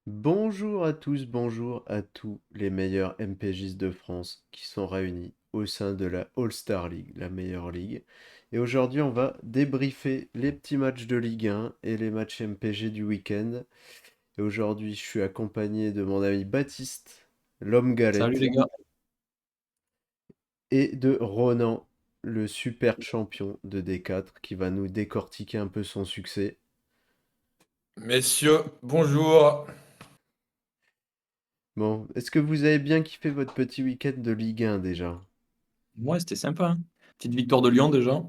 Bonjour à tous, bonjour à tous les meilleurs MPJs de France qui sont réunis au sein de la All-Star League, la meilleure ligue. Et aujourd'hui, on va débriefer les petits matchs de Ligue 1 et les matchs MPG du week-end. Et aujourd'hui, je suis accompagné de mon ami Baptiste, l'homme Salut galette, les gars. et de Ronan, le super champion de D4, qui va nous décortiquer un peu son succès. Messieurs, bonjour. Bon, est-ce que vous avez bien kiffé votre petit week-end de Ligue 1 déjà? Ouais, c'était sympa, hein. Petite victoire de Lyon déjà.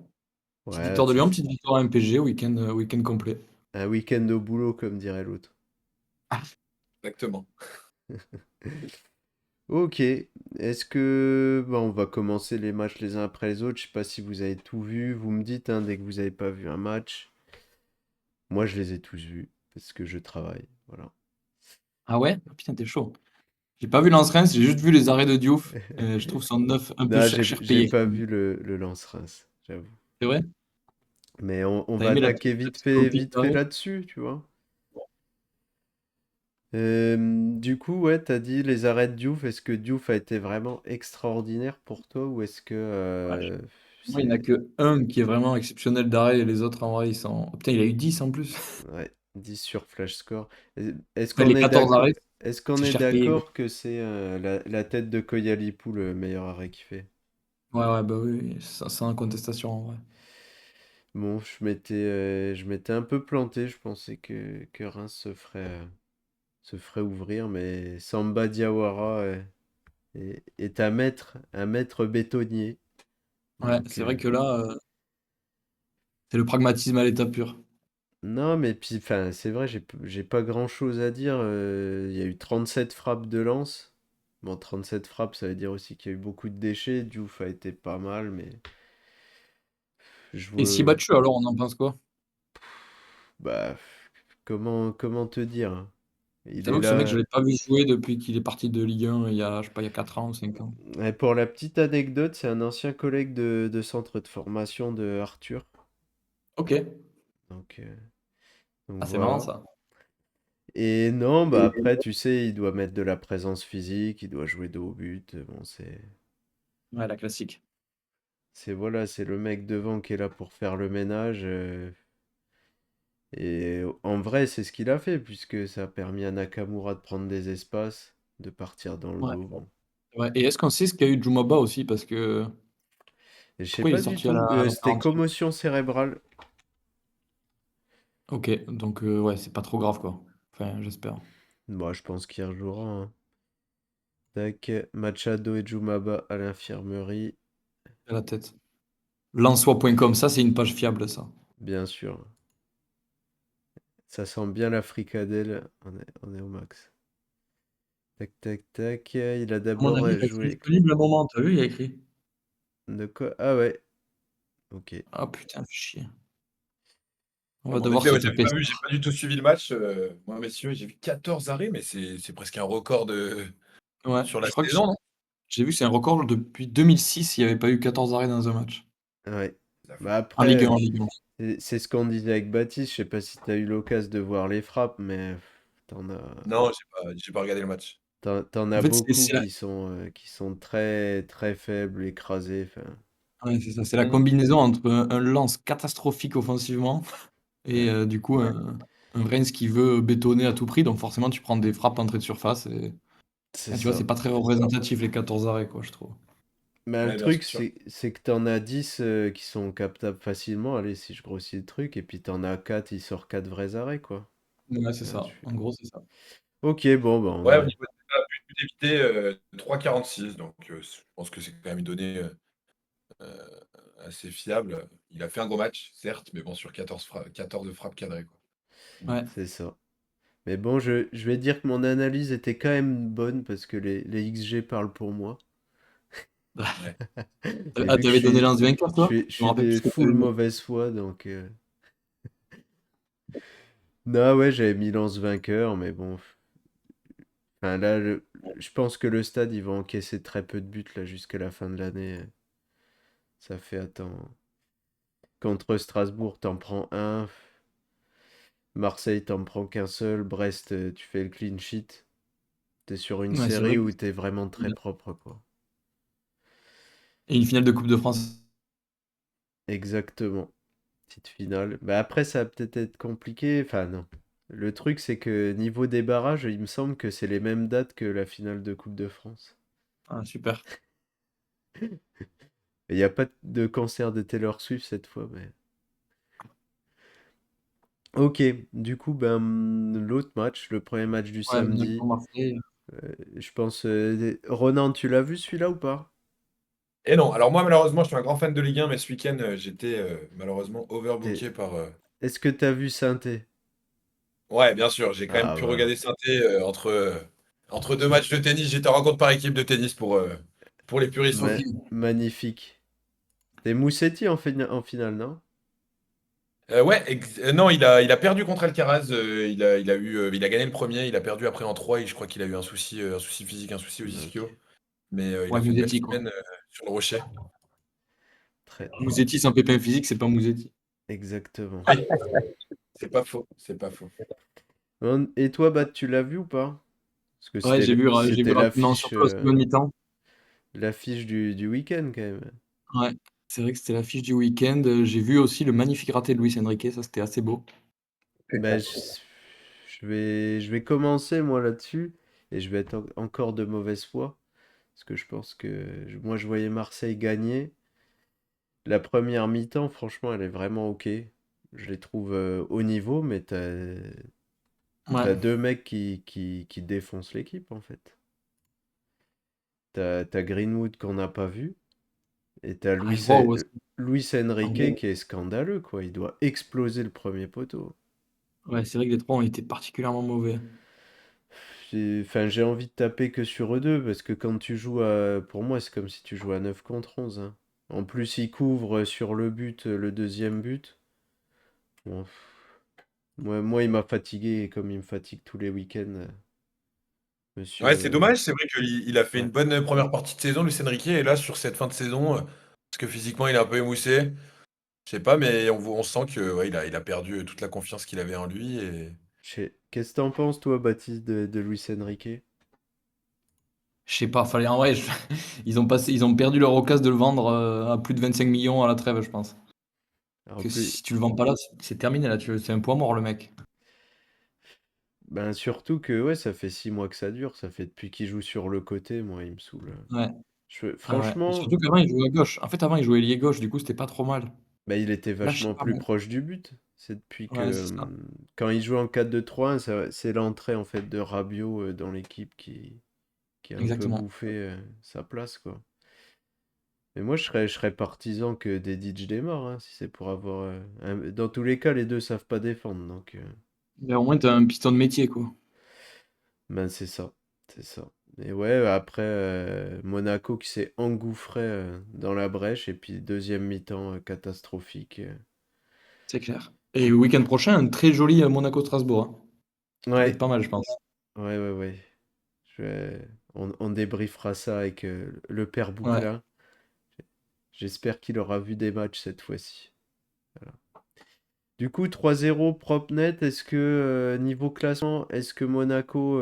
Petite Ouais, victoire de Lyon, petite victoire MPG, week-end complet. un week-end au boulot, comme dirait l'autre. Exactement. Ok, est-ce que... Bon, on va commencer les matchs les uns après les autres. Je sais pas si vous avez tout vu. Vous me dites hein, dès que vous avez pas vu un match. Moi, je les ai tous vus parce que je travaille. Voilà. Ah ouais? Ah, putain, t'es chaud. J'ai pas vu Lens-Reims, j'ai juste vu les arrêts de Diouf. Je trouve son neuf un peu Non, cher, cher j'ai payé, pas quand même. vu le Lens-Reims, j'avoue. C'est vrai? Mais on T'as va aimé attaquer la psychologie vite des fait arrêts? là-dessus, tu vois. Du coup, ouais, t'as dit les arrêts de Diouf. Est-ce que Diouf a été vraiment extraordinaire pour toi ou est-ce que Ouais, moi, il y en a c'est... que un qui est vraiment exceptionnel d'arrêt et les autres, en vrai, ils sont. Oh, putain, il a eu 10 en plus. Ouais, 10 sur Flash Score. Est-ce Après, qu'on les est 14 d'accord arrêts, est-ce qu'on c'est est cher payé, gros. d'accord que c'est la tête de Koyalipou le meilleur arrêt qu'il fait? Ouais, ouais, bah oui, oui, sans contestation, en vrai. Bon, je m'étais un peu planté, je pensais que Reims se ferait ouvrir, mais Samba Diawara est un maître bétonnier. Ouais, Donc, c'est vrai que là, c'est le pragmatisme à l'état pur. non, mais puis, enfin, c'est vrai, j'ai pas grand-chose à dire. Il y a eu 37 frappes de lance. Bon, 37 frappes, ça veut dire aussi qu'il y a eu beaucoup de déchets. Diouf a été pas mal, mais je Et si vois. battu, alors on en pense quoi? Bah, comment te dire, hein. Je Il est t'avoue que ce mec, je là. l'ai pas vu jouer depuis qu'il est parti de Ligue 1 il y a, je sais pas, il y a 4 ans ou 5 ans. Et pour la petite anecdote, c'est un ancien collègue de centre de formation de Arthur. Ok. Donc, euh, donc Ah, c'est marrant voilà. ça. Et non, bah après, tu sais, il doit mettre de la présence physique, il doit jouer de haut but. Bon, Ouais, la classique. voilà, c'est le mec devant qui est là pour faire le ménage. Et en vrai, c'est ce qu'il a fait, puisque ça a permis à Nakamura de prendre des espaces, de partir dans le Ouais. dos. Bon. Ouais. Et est-ce qu'on sait ce qu'il y a eu de Jumaba aussi? Parce que Et je sais pourquoi il est pas du sorti à tout, la c'était 40e? commotion cérébrale. Ok, donc ouais, c'est pas trop grave quoi. Enfin, j'espère. Moi, je pense qu'il rejouera, hein. Tac, Machado et Jumaba à l'infirmerie, À la tête. Lensois.com, ça c'est une page fiable ça. bien sûr. Ça sent bien la fricadelle, on est au max. Tac, tac, tac. Il a À mon d'abord avis, il va être joué. disponible un moment, t'as vu, il y a écrit. De quoi? Ah ouais, ok. Ah putain, fais chier. On Ouais, va mais en devoir effet, se ouais, taper ça. j'ai pas du tout suivi le match. Moi, messieurs, j'ai vu 14 arrêts, mais c'est presque un record Ouais, sur la je crois que saison, non? j'ai vu que c'est un record depuis 2006, il n'y avait pas eu 14 arrêts dans un match. Ouais. Ça Bah fout. En Ligue 1, après, en Ligue 1. c'est ce qu'on disait avec Baptiste. Je sais pas si t'as eu l'occasion de voir les frappes, mais t'en as, Non, j'ai pas regardé le match. t'en En as fait, beaucoup c'est la, qui sont très, très faibles, écrasés. Enfin, ouais, c'est ça, c'est la combinaison entre un Lens catastrophique offensivement et ouais, du coup un Reims qui veut bétonner à tout prix. Donc forcément, tu prends des frappes entrée de surface. Et, c'est ah, tu vois, ça. c'est pas très représentatif les 14 arrêts, quoi, je trouve. Mais le Ouais, bien truc, sûr. c'est que t'en as 10 qui sont captables facilement. Allez, si je grossis le truc, et puis t'en as 4 il sort 4 vrais arrêts, quoi. Ouais, c'est Là, ça. En gros, c'est ça. Ok, bon, bah on Ouais, au a. niveau de la but évité, 3,46. Donc, je pense que c'est quand même une donnée assez fiable. Il a fait un gros match, certes, mais bon, sur 14 de frappes cadrées, quoi. Ouais. C'est ça. Mais bon, je vais dire que mon analyse était quand même bonne parce que les XG parlent pour moi. Ouais. Et Ah, vu que t'avais donné Lens vainqueur, toi? je Je me suis rappelle plus des ce que full t'avais mis. mauvaise foi, donc. Non, ouais, j'avais mis Lance vainqueur, mais bon. Enfin, là, je pense que le stade, il va encaisser très peu de buts là jusqu'à la fin de l'année. Ça fait, attends. Contre Strasbourg, t'en prends un. Marseille, t'en prends qu'un seul. Brest, tu fais le clean sheet. T'es sur une Ouais, c'est série vrai que où t'es vraiment très propre, quoi. et une finale de Coupe de France. Exactement. Petite finale. Bah après, ça va peut-être être compliqué. Enfin, non. Le truc, c'est que niveau des barrages, il me semble que c'est les mêmes dates que la finale de Coupe de France. Ah, super. Il n'y a pas de concert de Taylor Swift cette fois, mais... Ok, du coup, ben, l'autre match, le premier match du Ouais, samedi, Monaco-Marseille. je pense... Ronan, tu l'as vu celui-là ou pas? Et non, alors moi, malheureusement, je suis un grand fan de Ligue 1, mais ce week-end, j'étais malheureusement T'es- overbooké par. Est-ce que t'as vu saint Ouais, bien sûr, j'ai quand même Ah, pu voilà. regarder Saint-Étienne entre deux matchs de tennis. J'étais en rencontre par équipe de tennis pour les puristes. Ok. Magnifique. T'es Moussetti en finale, non? Ouais, non, il a perdu contre Alcaraz. Il a gagné le premier, il a perdu après en 3 et je crois qu'il a eu un souci physique, un souci aux Ok. ischio. Mais il a Ouais, fait une belle Mouzetti, quoi. semaine sur le rocher. Très... Mouzetti sans pépin physique, c'est pas Mouzetti. Exactement. Oui, c'est pas faux, c'est pas faux. Et toi, Bat, tu l'as vu ou pas? Parce que Ouais, j'ai vu c'était rapidement, surtout la seconde mi-temps. l'affiche du week-end quand même. Ouais, c'est vrai que c'était l'affiche du week-end. J'ai vu aussi le magnifique raté de Luis Enrique, ça c'était assez beau. Bah, je vais commencer moi là-dessus et je vais être encore de mauvaise foi parce que je pense que moi je voyais Marseille gagner. La première mi-temps, franchement, elle est vraiment ok. Je les trouve au niveau, mais Ouais. t'as deux mecs qui défoncent l'équipe en fait. T'as Greenwood qu'on n'a pas vu et t'as Ah, et wow, aussi. Luis En Enrique gros, qui est scandaleux quoi. Il doit exploser le premier poteau. ouais, c'est vrai que les trois ont été particulièrement mauvais. Enfin, j'ai envie de taper que sur eux deux, parce que quand tu joues à... Pour moi, c'est comme si tu jouais à 9 contre 11, hein. En plus, il couvre sur le but, le deuxième but. Bon, moi, il m'a fatigué, comme il me fatigue tous les week-ends, Ouais, c'est monsieur... dommage, c'est vrai qu'il a fait Ouais, une bonne première partie de saison, Luis Enrique, et là, sur cette fin de saison, parce que physiquement, il est un peu émoussé, je sais pas, mais on sent que ouais, il a perdu toute la confiance qu'il avait en lui. Et... Qu'est-ce que t'en penses, toi, Baptiste, de Luis Enrique? Je sais pas, fallait en vrai, ils ont perdu leur occasion de le vendre à plus de 25 millions à la trêve, je pense. Alors, Que plus... si tu le vends pas là, c'est terminé là, c'est un poids mort le mec. Ben, surtout que, ouais, ça fait 6 mois que ça dure, ça fait depuis qu'il joue sur le côté, moi, il me saoule. Ouais, ouais. Et Franchement, surtout qu'avant il jouait à gauche. En fait, avant il jouait ailier gauche, du coup c'était pas trop mal. bah, il était Là, je sais vachement pas, plus moi. proche du but. C'est depuis Ouais, que c'est ça. quand il joue en 4-2-3-1, c'est l'entrée en fait de Rabiot dans l'équipe qui a un peu Exactement. bouffé sa place quoi. Mais moi je serais partisan que Dedic démarre hein, si c'est pour avoir dans tous les cas les deux savent pas défendre donc Mais au moins t'as un piston de métier, quoi. ben c'est ça. Et ouais après Monaco qui s'est engouffré dans la brèche et puis deuxième mi-temps catastrophique. C'est clair. Et le week-end prochain, un très joli Monaco-Strasbourg, hein. Ça va être Ouais pas mal, je pense. ouais. On débriefera ça avec le père Ouais. Bouclin. J'espère qu'il aura vu des matchs cette fois-ci. Voilà. Du coup, 3-0 propre net. Est-ce que niveau classement, est-ce que Monaco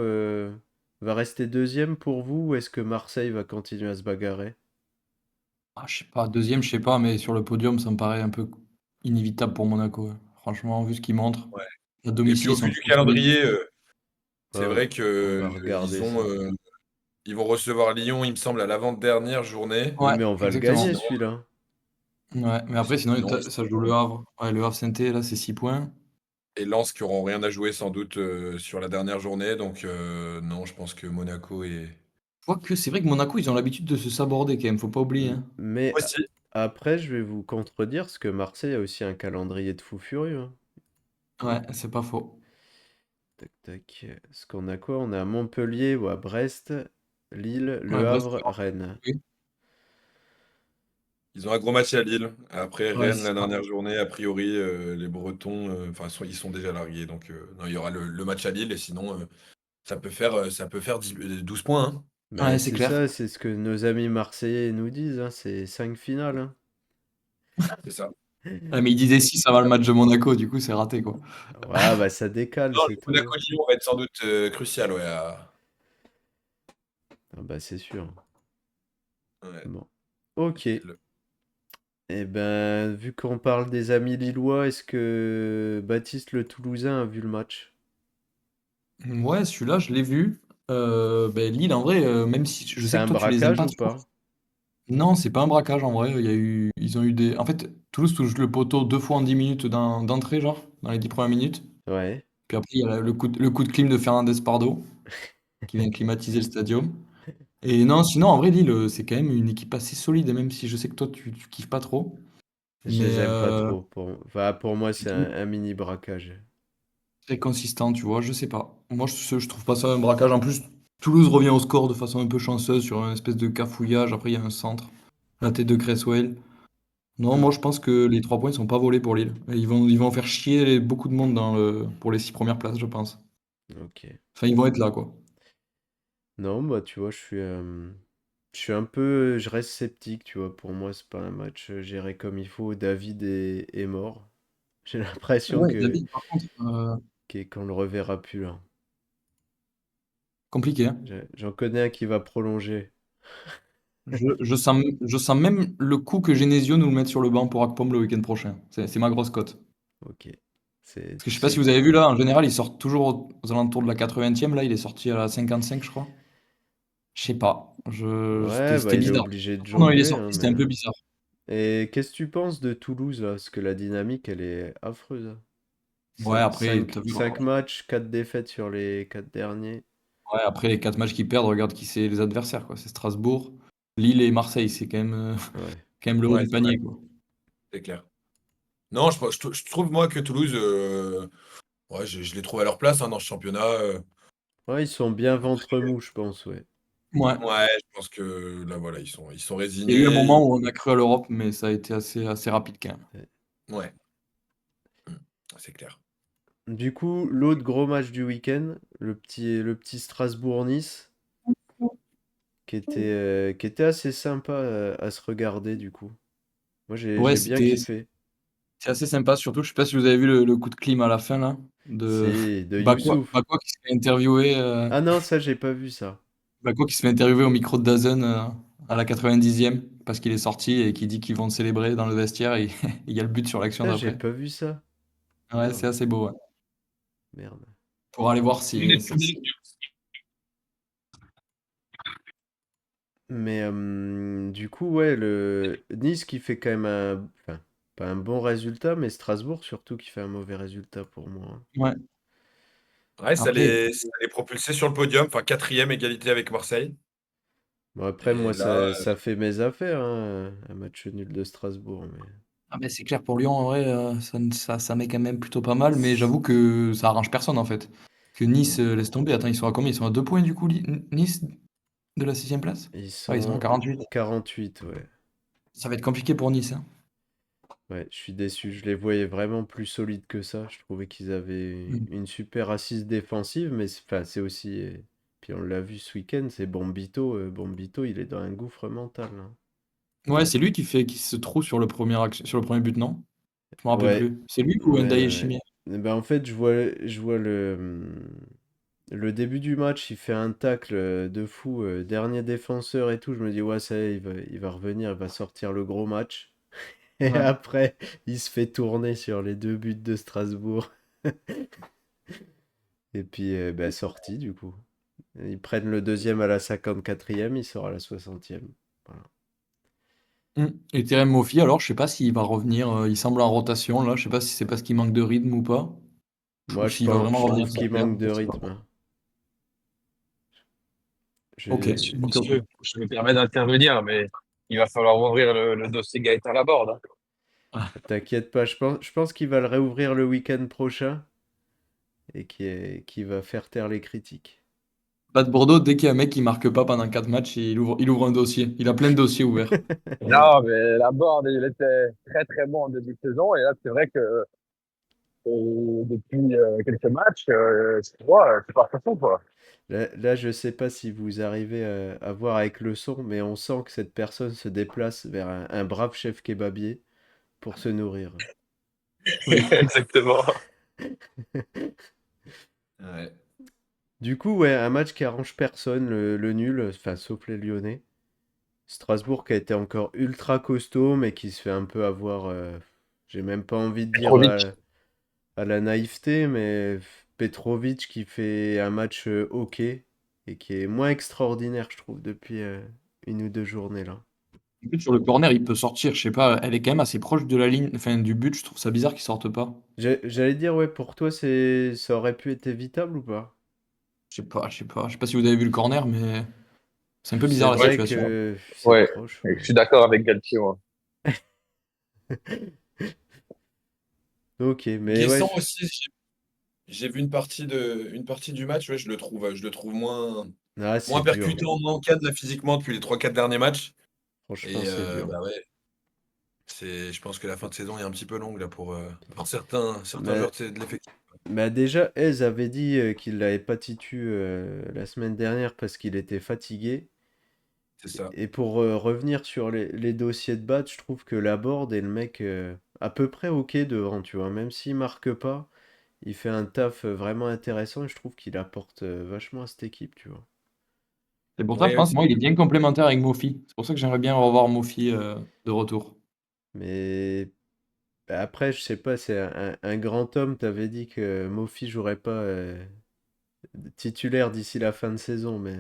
va rester deuxième pour vous ou est-ce que Marseille va continuer à se bagarrer? Ah, je sais pas, deuxième, je sais pas, mais sur le podium, ça me paraît un peu inévitable pour Monaco, ouais. Franchement, vu ce qu'ils montrent, Ouais. à Et puis domicile, au ils vu sont du trop solides. calendrier, c'est Oh, vrai que on va regarder ça. ils vont recevoir Lyon, il me semble, à l'avant-dernière journée. Oui, Ouais, mais on va le exactement. gagner Sinon, celui-là. Ouais, mais après, sinon, sinon, ça joue le Havre. Ouais, le Havre Saint-Étienne, là, c'est 6 points. et Lens qui auront rien à jouer sans doute sur la dernière journée. Donc non, je pense que Monaco est. Quoique, c'est vrai que Monaco, ils ont l'habitude de se saborder quand même, faut pas oublier, hein. Mais Aussi. après, je vais vous contredire parce que Marseille a aussi un calendrier de fou furieux, hein. Ouais, c'est pas faux. Tac, tac. Est-ce qu'on a quoi? On a Montpellier ou à Brest, Lille, Ouais, Le Brest, Havre, Rennes. oui. Ils ont un gros match à Lille. Après Ouais, Rennes, c'est la ça. dernière journée, a priori, les Bretons, enfin, ils sont déjà largués. Donc non, il y aura le match à Lille. Et sinon, ça peut faire 12 points, hein. Bah, Ouais, c'est c'est clair. ça, c'est ce que nos amis marseillais nous disent, hein, c'est 5 finales, hein. C'est ça. Ah, mais il disait 6 avant le match de Monaco, du coup, c'est raté, quoi. Ouais, bah ça décale, Non, c'est le tout, hein. Monaco-Lyon va être sans doute crucial, ouais. Ah bah c'est sûr. Ouais, Bon. Ok. dites-le. Eh ben, vu qu'on parle des amis lillois, est-ce que Baptiste le Toulousain a vu le match? Ouais, celui-là, je l'ai vu. Ben, Lille, en vrai, même si je C'est sais que un toi, tu les aimes braquage pas ou trop. pas? Non, c'est pas un braquage, en vrai. Ils ont eu des. En fait, Toulouse touche le poteau 2 fois en 10 minutes d'entrée, genre, dans les 10 premières minutes. Ouais. Puis après, il y a le coup de clim de Fernandez Pardo, qui vient climatiser le stadium. Et non, sinon, en vrai, Lille, c'est quand même une équipe assez solide, et même si je sais que toi, tu kiffes pas trop. Je Mais les aime pas trop. Enfin, pour moi, c'est c'est un mini braquage. très consistant, tu vois, je sais pas. Moi, je trouve pas ça un braquage. En plus, Toulouse revient au score de façon un peu chanceuse sur un espèce de cafouillage. Après, il y a un centre, la tête de Cresswell. Non, Hmm, moi, je pense que les 3 points, ils sont pas volés pour Lille. Et ils vont faire chier beaucoup de monde pour les 6 premières places, je pense. ok. Enfin, ils vont être là, quoi. Non, bah tu vois, je suis un je reste sceptique, tu vois. Pour moi, c'est pas un match géré comme il faut. David est mort. J'ai l'impression Ouais, David, par contre, qu'on le reverra plus là. compliqué, hein. J'en connais un qui va prolonger. Je sens même le coup que Genesio nous le mette sur le banc pour Akpom le week-end prochain. C'est ma grosse cote. Ok. C'est, Parce que je sais pas si c'est, vous avez vu là, en général, ils sortent toujours aux alentours de la 80e. Là, il est sorti à la 55, je crois. Je sais pas. C'était Ouais, bah c'était il est bizarre. obligé de Non, il est jongler, hein, sorti, c'était un mais. peu bizarre. Et qu'est-ce que tu penses de Toulouse là? Parce que la dynamique, elle est affreuse, hein. Ouais, après, t'as vu. 5 matchs, 4 défaites sur les 4 derniers. Ouais, après les 4 matchs qu'ils perdent, regarde qui c'est les adversaires, quoi. C'est Strasbourg, Lille et Marseille. C'est quand même, Ouais. quand même le haut Ouais, du c'est vrai, panier, quoi. c'est clair. Non, je trouve, moi, que Toulouse, ouais, je les trouve à leur place hein, dans ce championnat. Ouais, ils sont bien ventre mou, je pense, ouais. Ouais. Ouais, je pense que là, voilà, ils sont Il y a eu un résignés. moment où on a cru à l'Europe, mais ça a été assez rapide quand même. Ouais. Ouais, mm, c'est clair. Du coup, l'autre gros match du week-end, le petit Strasbourg-Nice, qui était assez sympa à se regarder, du coup. Moi, Ouais, j'ai bien c'était kiffé. c'est assez sympa. Surtout, je sais pas si vous avez vu le coup de clim à la fin là, de Si, de Bakwa, Youssouf. Bakwa qui se fait interviewer, Ah non, ça, j'ai pas vu ça. Bakwa qui se fait interviewer au micro de DAZN à la 90e parce qu'il est sorti et qui dit qu'ils vont célébrer dans le vestiaire et il y a le but sur l'action Putain, j'ai d'après. pas vu ça. Ouais, c'est Merde, assez beau. Ouais. merde. Pour aller voir Mais du coup, ouais, le Nice qui fait quand même enfin, pas un bon résultat, mais Strasbourg surtout qui fait un mauvais résultat pour moi, hein. Ouais. Ouais, Après, ça les propulsait sur le podium, enfin quatrième égalité avec Marseille. Bon, après, Et moi, là, ça fait mes affaires, hein, un match nul de Strasbourg, mais ah ben c'est clair pour Lyon, en vrai, ça met quand même plutôt pas mal, mais j'avoue que ça arrange personne en fait. Que Nice laisse tomber. Attends, ils sont à combien? Ils sont à 2 points du coup, Nice, de la 6e place? ils Ouais, ils sont à sont 48. 48, ouais. Ça va être compliqué pour Nice, hein. Ouais, je suis déçu. Je les voyais vraiment plus solides que ça. Je trouvais qu'ils avaient Mm. une super assise défensive, mais enfin, c'est aussi. Puis on l'a vu ce week-end, c'est Bombito. Bombito, il est dans un gouffre mental, hein. Ouais, c'est lui qui se trouve sur le premier but, non? Je me rappelle Ouais, plus. C'est lui ouais, ou ouais, Ndiaye ouais. Chimie? Eh ben, en fait, je vois le début du match, il fait un tacle de fou, dernier défenseur et tout. Je me dis, ouais, ça y est, il va revenir, il va sortir le gros match. Et Ouais. après, il se fait tourner sur les deux buts de Strasbourg. Et puis, bah, sorti du coup. Ils prennent le deuxième à la 54e, il sort à la 60e. Voilà. Mm. Et Terem Moffi, alors, je sais pas s'il va revenir. Il semble en rotation là. Je sais pas si c'est parce qu'il manque de rythme ou pas. Ou Moi, s'il va vraiment je revenir trouve qu'il titulaire. manque de Je sais pas. rythme, hein. Ok. Messieurs, Ok, ok. messieurs, je me permets d'intervenir, mais il va falloir ouvrir le dossier Gaëtan Laborde, hein. T'inquiète pas, je pense qu'il va le réouvrir le week-end prochain et qui va faire taire les critiques. Pas de Bordeaux, dès qu'il y a un mec qui marque pas pendant 4 matchs, il ouvre un dossier. Il a plein de dossiers ouverts. Non, mais Laborde, il était très très bon en début de saison, et là, c'est vrai que depuis quelques matchs, tu vois, c'est pas façon, quoi. Là, je sais pas si vous arrivez à voir avec le son, mais on sent que cette personne se déplace vers un brave chef kebabier. pour se nourrir. Oui. Exactement. Ouais. Du coup, ouais, un match qui arrange personne, le nul, enfin, sauf les Lyonnais. Strasbourg qui a été encore ultra costaud, mais qui se fait un peu avoir, j'ai même pas envie de dire Petrovic. à la naïveté, mais Petrovic qui fait un match ok et qui est moins extraordinaire, je trouve, depuis une ou deux journées là. En plus, sur le corner, il peut sortir. Je sais pas, elle est quand même assez proche de la ligne, enfin du but. Je trouve ça bizarre qu'il sorte pas. J'allais dire, ouais, pour toi, ça aurait pu être évitable ou pas? Je sais pas si vous avez vu le corner, mais c'est un peu C'est bizarre la Ouais, vrai situation. que c'est ouais. proche, Je mais. suis d'accord avec Galtier, moi. Ok, mais ouais, Guessant aussi, j'ai vu une partie du match, ouais, je le trouve ah, c'est moins dur. percutant, moins cadre là, physiquement depuis les 3-4 derniers matchs. Franchement, Et c'est dur. bah ouais, je pense que la fin de saison est un petit peu longue là pour certains joueurs Mais, de l'effectif. mais déjà, Hez avait dit qu'il l'avait pas titu la semaine dernière parce qu'il était fatigué. C'est ça. Et pour revenir sur les dossiers de battre, je trouve que Laborde est le mec à peu près ok devant, tu vois. Même s'il marque pas, il fait un taf vraiment intéressant et je trouve qu'il apporte vachement à cette équipe, tu vois. C'est pour ça, je Ouais, pense, aussi. moi, il est bien complémentaire avec Mofi. C'est pour ça que j'aimerais bien revoir Mofi de retour. Mais bah, après, je sais pas, c'est un grand homme. T'avais dit que Mofi jouerait pas titulaire d'ici la fin de saison, mais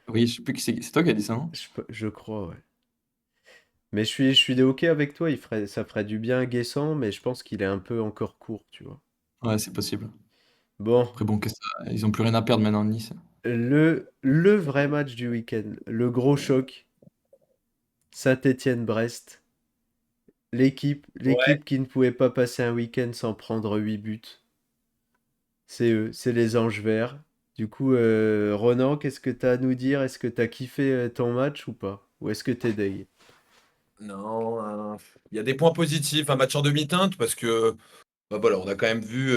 Oui, je sais plus qui c'est toi qui as dit ça, non? je crois, ouais. Mais je suis ok avec toi, ça ferait du bien à Guessant, mais je pense qu'il est un peu encore court, tu vois. Ouais, c'est possible. Bon, Après, bon, ils ont plus rien à perdre maintenant, Nice. le vrai match du week-end, le gros choc, Saint-Étienne-Brest. Ouais. L'équipe qui ne pouvait pas passer un week-end sans prendre 8 buts. C'est eux, c'est les Anges Verts. Du coup, Ronan, qu'est-ce que t'as à nous dire? Est-ce que t'as kiffé ton match ou pas? Ou est-ce que t'es deg? Non, il y a des points positifs, un match en demi-teinte parce que bah voilà, on a quand même vu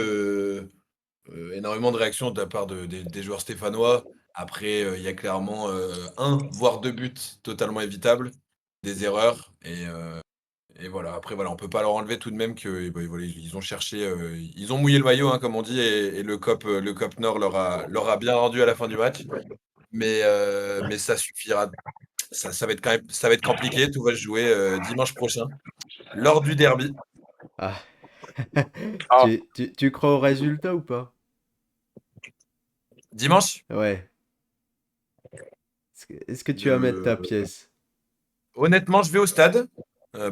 énormément de réactions de la part des joueurs stéphanois. Après, il y a clairement un, voire deux buts totalement évitables, des erreurs. Et voilà, après, voilà, on peut pas leur enlever tout de même que bah, voilà, ils ont cherché, ils ont mouillé le maillot, hein, comme on dit, et le COP Nord leur a bien rendu à la fin du match. Mais ça suffira. Ça va être quand même, ça va être compliqué. Tout va se jouer dimanche prochain, lors du derby. Ah, Ah, tu crois au résultat ou pas? Dimanche, Ouais. Est-ce que tu vas mettre ta je... pièce? honnêtement, je vais au stade,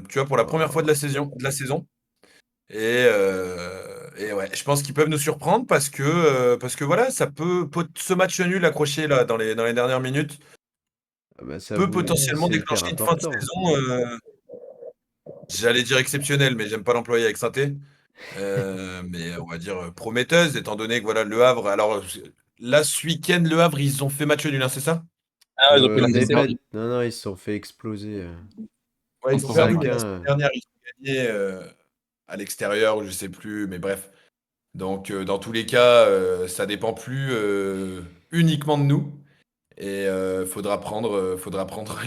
tu vois, pour la première fois de Oh. la saison. Et ouais, je pense qu'ils peuvent nous surprendre parce que voilà, ce match nul accroché là dans les dernières minutes Ah bah ça peut vous, potentiellement c'est hyper déclencher une fin de important. saison, j'allais dire exceptionnelle, mais j'aime pas l'employer avec synthé. Mais on va dire prometteuse, étant donné que voilà, Le Havre. Alors là, ce week-end, Le Havre, ils ont fait match nul, hein, c'est ça? ah, ils ont pris la Ils ont TC. perdu Défaite. Non, non, ils se sont fait exploser. Ouais, ils ont contre perdu, Rennes. mais la 5-1. semaine dernière, ils ont gagné à l'extérieur, ou je sais plus, mais bref. Donc, dans tous les cas, ça dépend plus uniquement de nous. Et faudra prendre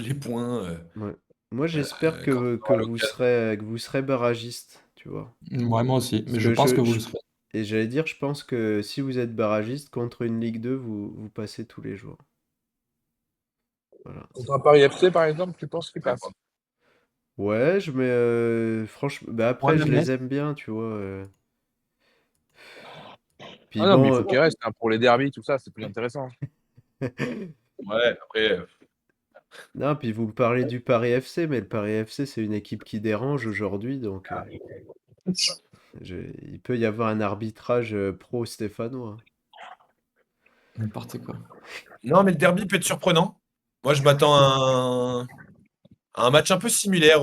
les points Ouais. Moi, j'espère quand on aura l'occasion. que vous serez barragiste, tu vois. Ouais, moi aussi, Parce mais je que pense que vous le serez. et j'allais dire, je pense que si vous êtes barragiste contre une Ligue 2, vous passez tous les jours. Voilà. Contre un Paris FC, par exemple, tu penses qu'il passe? Ouais, franchement, bah Ouais, après, je même les Metz. aime bien, tu vois. Puis Ah non, mais il bon, faut qu'il reste, hein, pour les derbies, tout ça, c'est plus intéressant. Ouais, après, non, puis vous me parlez du Paris FC, mais le Paris FC, c'est une équipe qui dérange aujourd'hui, donc il peut y avoir un arbitrage pro-stéphanois. N'importe quoi. non, mais le derby peut être surprenant. Moi, je m'attends à un match un peu similaire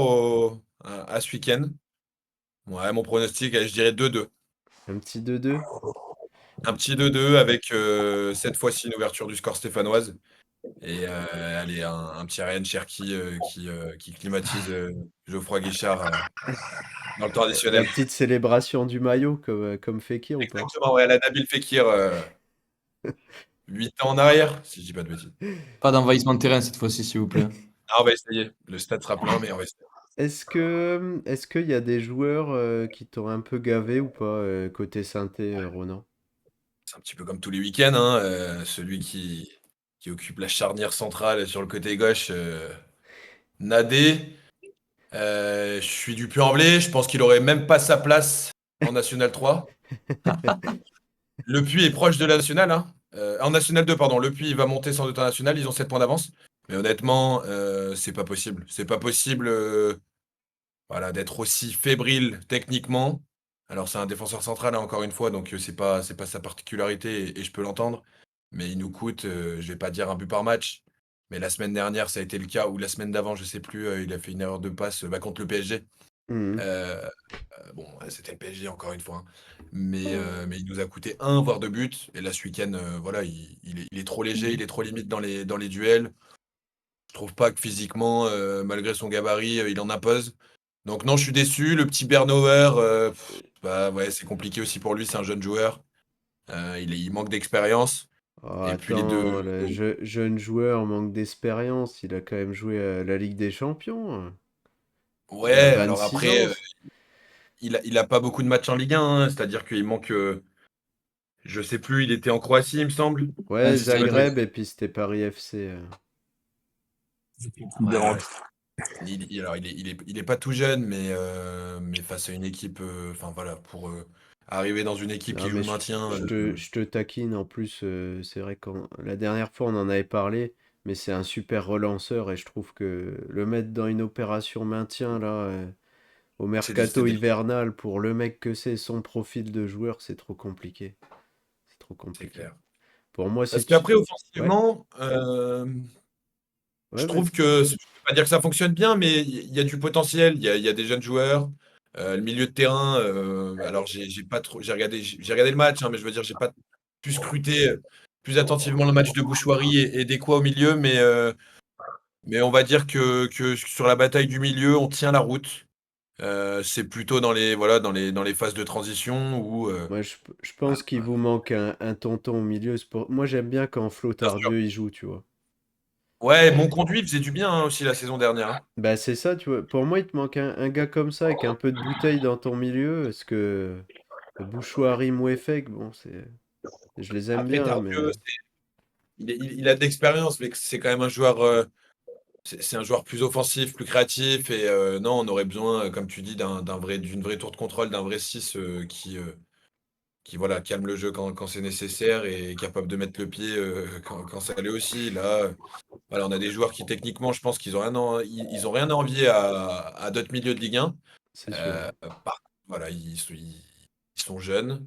à ce week-end. Ouais, mon pronostic, allez, je dirais 2-2. Un petit 2-2. Un petit 2-2 avec cette fois-ci une ouverture du score stéphanoise. Et allez, un petit Ryan Cherki qui climatise Geoffroy Guichard dans le temps La additionnel. petite célébration du maillot, comme Fekir ou pas? Exactement, ouais, à la Nabil Fekir, 8 ans en arrière, si je dis pas de bêtises. Pas d'envahissement de terrain cette fois-ci, s'il vous plaît. Ah, on va essayer. Le stade sera plein, mais on va essayer. est-ce qu'il y a des joueurs qui t'ont un peu gavé ou pas côté synthé, Ronan? C'est un petit peu comme tous les week-ends, hein, celui qui occupe la charnière centrale sur le côté gauche, Nadé. Je suis du Puy-en-Velay, je pense qu'il aurait même pas sa place en National 3. Le Puy est proche de la Nationale, hein. En National 2, pardon. Le Puy il va monter sans doute en National, ils ont 7 points d'avance. Mais honnêtement, c'est pas possible. C'est pas possible voilà, d'être aussi fébrile techniquement. Alors c'est un défenseur central, hein, encore une fois, donc c'est pas sa particularité et je peux l'entendre. Mais il nous coûte, je vais pas dire un but par match, mais la semaine dernière, ça a été le cas, ou la semaine d'avant, je sais plus, il a fait une erreur de passe bah, contre le PSG. Mhm. Euh, bon, c'était le PSG encore une fois, hein. Mais il nous a coûté un, voire 2 buts. Et là, ce week-end, voilà, il est trop léger, il est trop limite dans les duels. Je trouve pas que physiquement, malgré son gabarit, il en impose. Donc non, je suis déçu. Le petit Bernauer, bah ouais, c'est compliqué aussi pour lui, c'est un jeune joueur. Il manque d'expérience. Oh, Et puis les deux. attends, le jeune joueur manque d'expérience, il a quand même joué à la Ligue des Champions, hein. Il a Ouais, alors 26 après, ans. il a pas beaucoup de matchs en Ligue 1, hein, c'est-à-dire qu'il manque, je sais plus, il était en Croatie, il me semble, Ouais, Ouais, si je c'est dis ça, pas de exact. Zagreb bêtises. et puis c'était Paris FC. Ouais, ouais. Alors, il est pas tout jeune, mais face à une équipe, enfin voilà, pour arriver dans une équipe Non, qui joue mais le maintien, je te taquine en plus. C'est vrai que la dernière fois on en avait parlé, mais c'est un super relanceur et je trouve que le mettre dans une opération maintien là, au c'est mercato délicat, hivernal pour le mec que c'est, son profil de joueur, c'est trop compliqué. C'est trop c'est compliqué. clair. Pour moi, si Parce tu. qu'après, Ouais, offensivement, je ouais, trouve vas-y. que, je ne veux pas dire que ça fonctionne bien, mais il y a du potentiel, il y a des jeunes joueurs. Le milieu de terrain, alors j'ai pas trop, j'ai regardé le match, hein, mais je veux dire, j'ai pas pu scruter plus attentivement le match de Bouchoirie et des quoi au milieu, mais on va dire que sur la bataille du milieu, on tient la route. C'est plutôt voilà, dans les phases de transition où, Moi, je bah, pense qu'il vous manque un tonton au milieu. Moi, j'aime bien quand bien sûr. Flotardieu y joue, tu vois. Ouais, mon conduit faisait du bien, hein, aussi la saison dernière, hein. Bah, c'est ça, tu vois. Pour moi, il te manque un gars comme ça avec un peu de bouteille dans ton milieu. Parce que Bouchouari, Mouefek, bon, je les aime Après, bien, mais. Tardieu, il a de l'expérience, mais c'est quand même un joueur. C'est un joueur plus offensif, plus créatif. Et non, on aurait besoin, comme tu dis, d'une vraie tour de contrôle, d'un vrai 6 qui voilà, calme le jeu quand c'est nécessaire et est capable de mettre le pied quand ça l'est aussi. Là, voilà, on a des joueurs qui, techniquement, je pense qu'ils ont rien ils ont rien à envier à d'autres milieux de Ligue 1. C'est sûr. Voilà, ils sont jeunes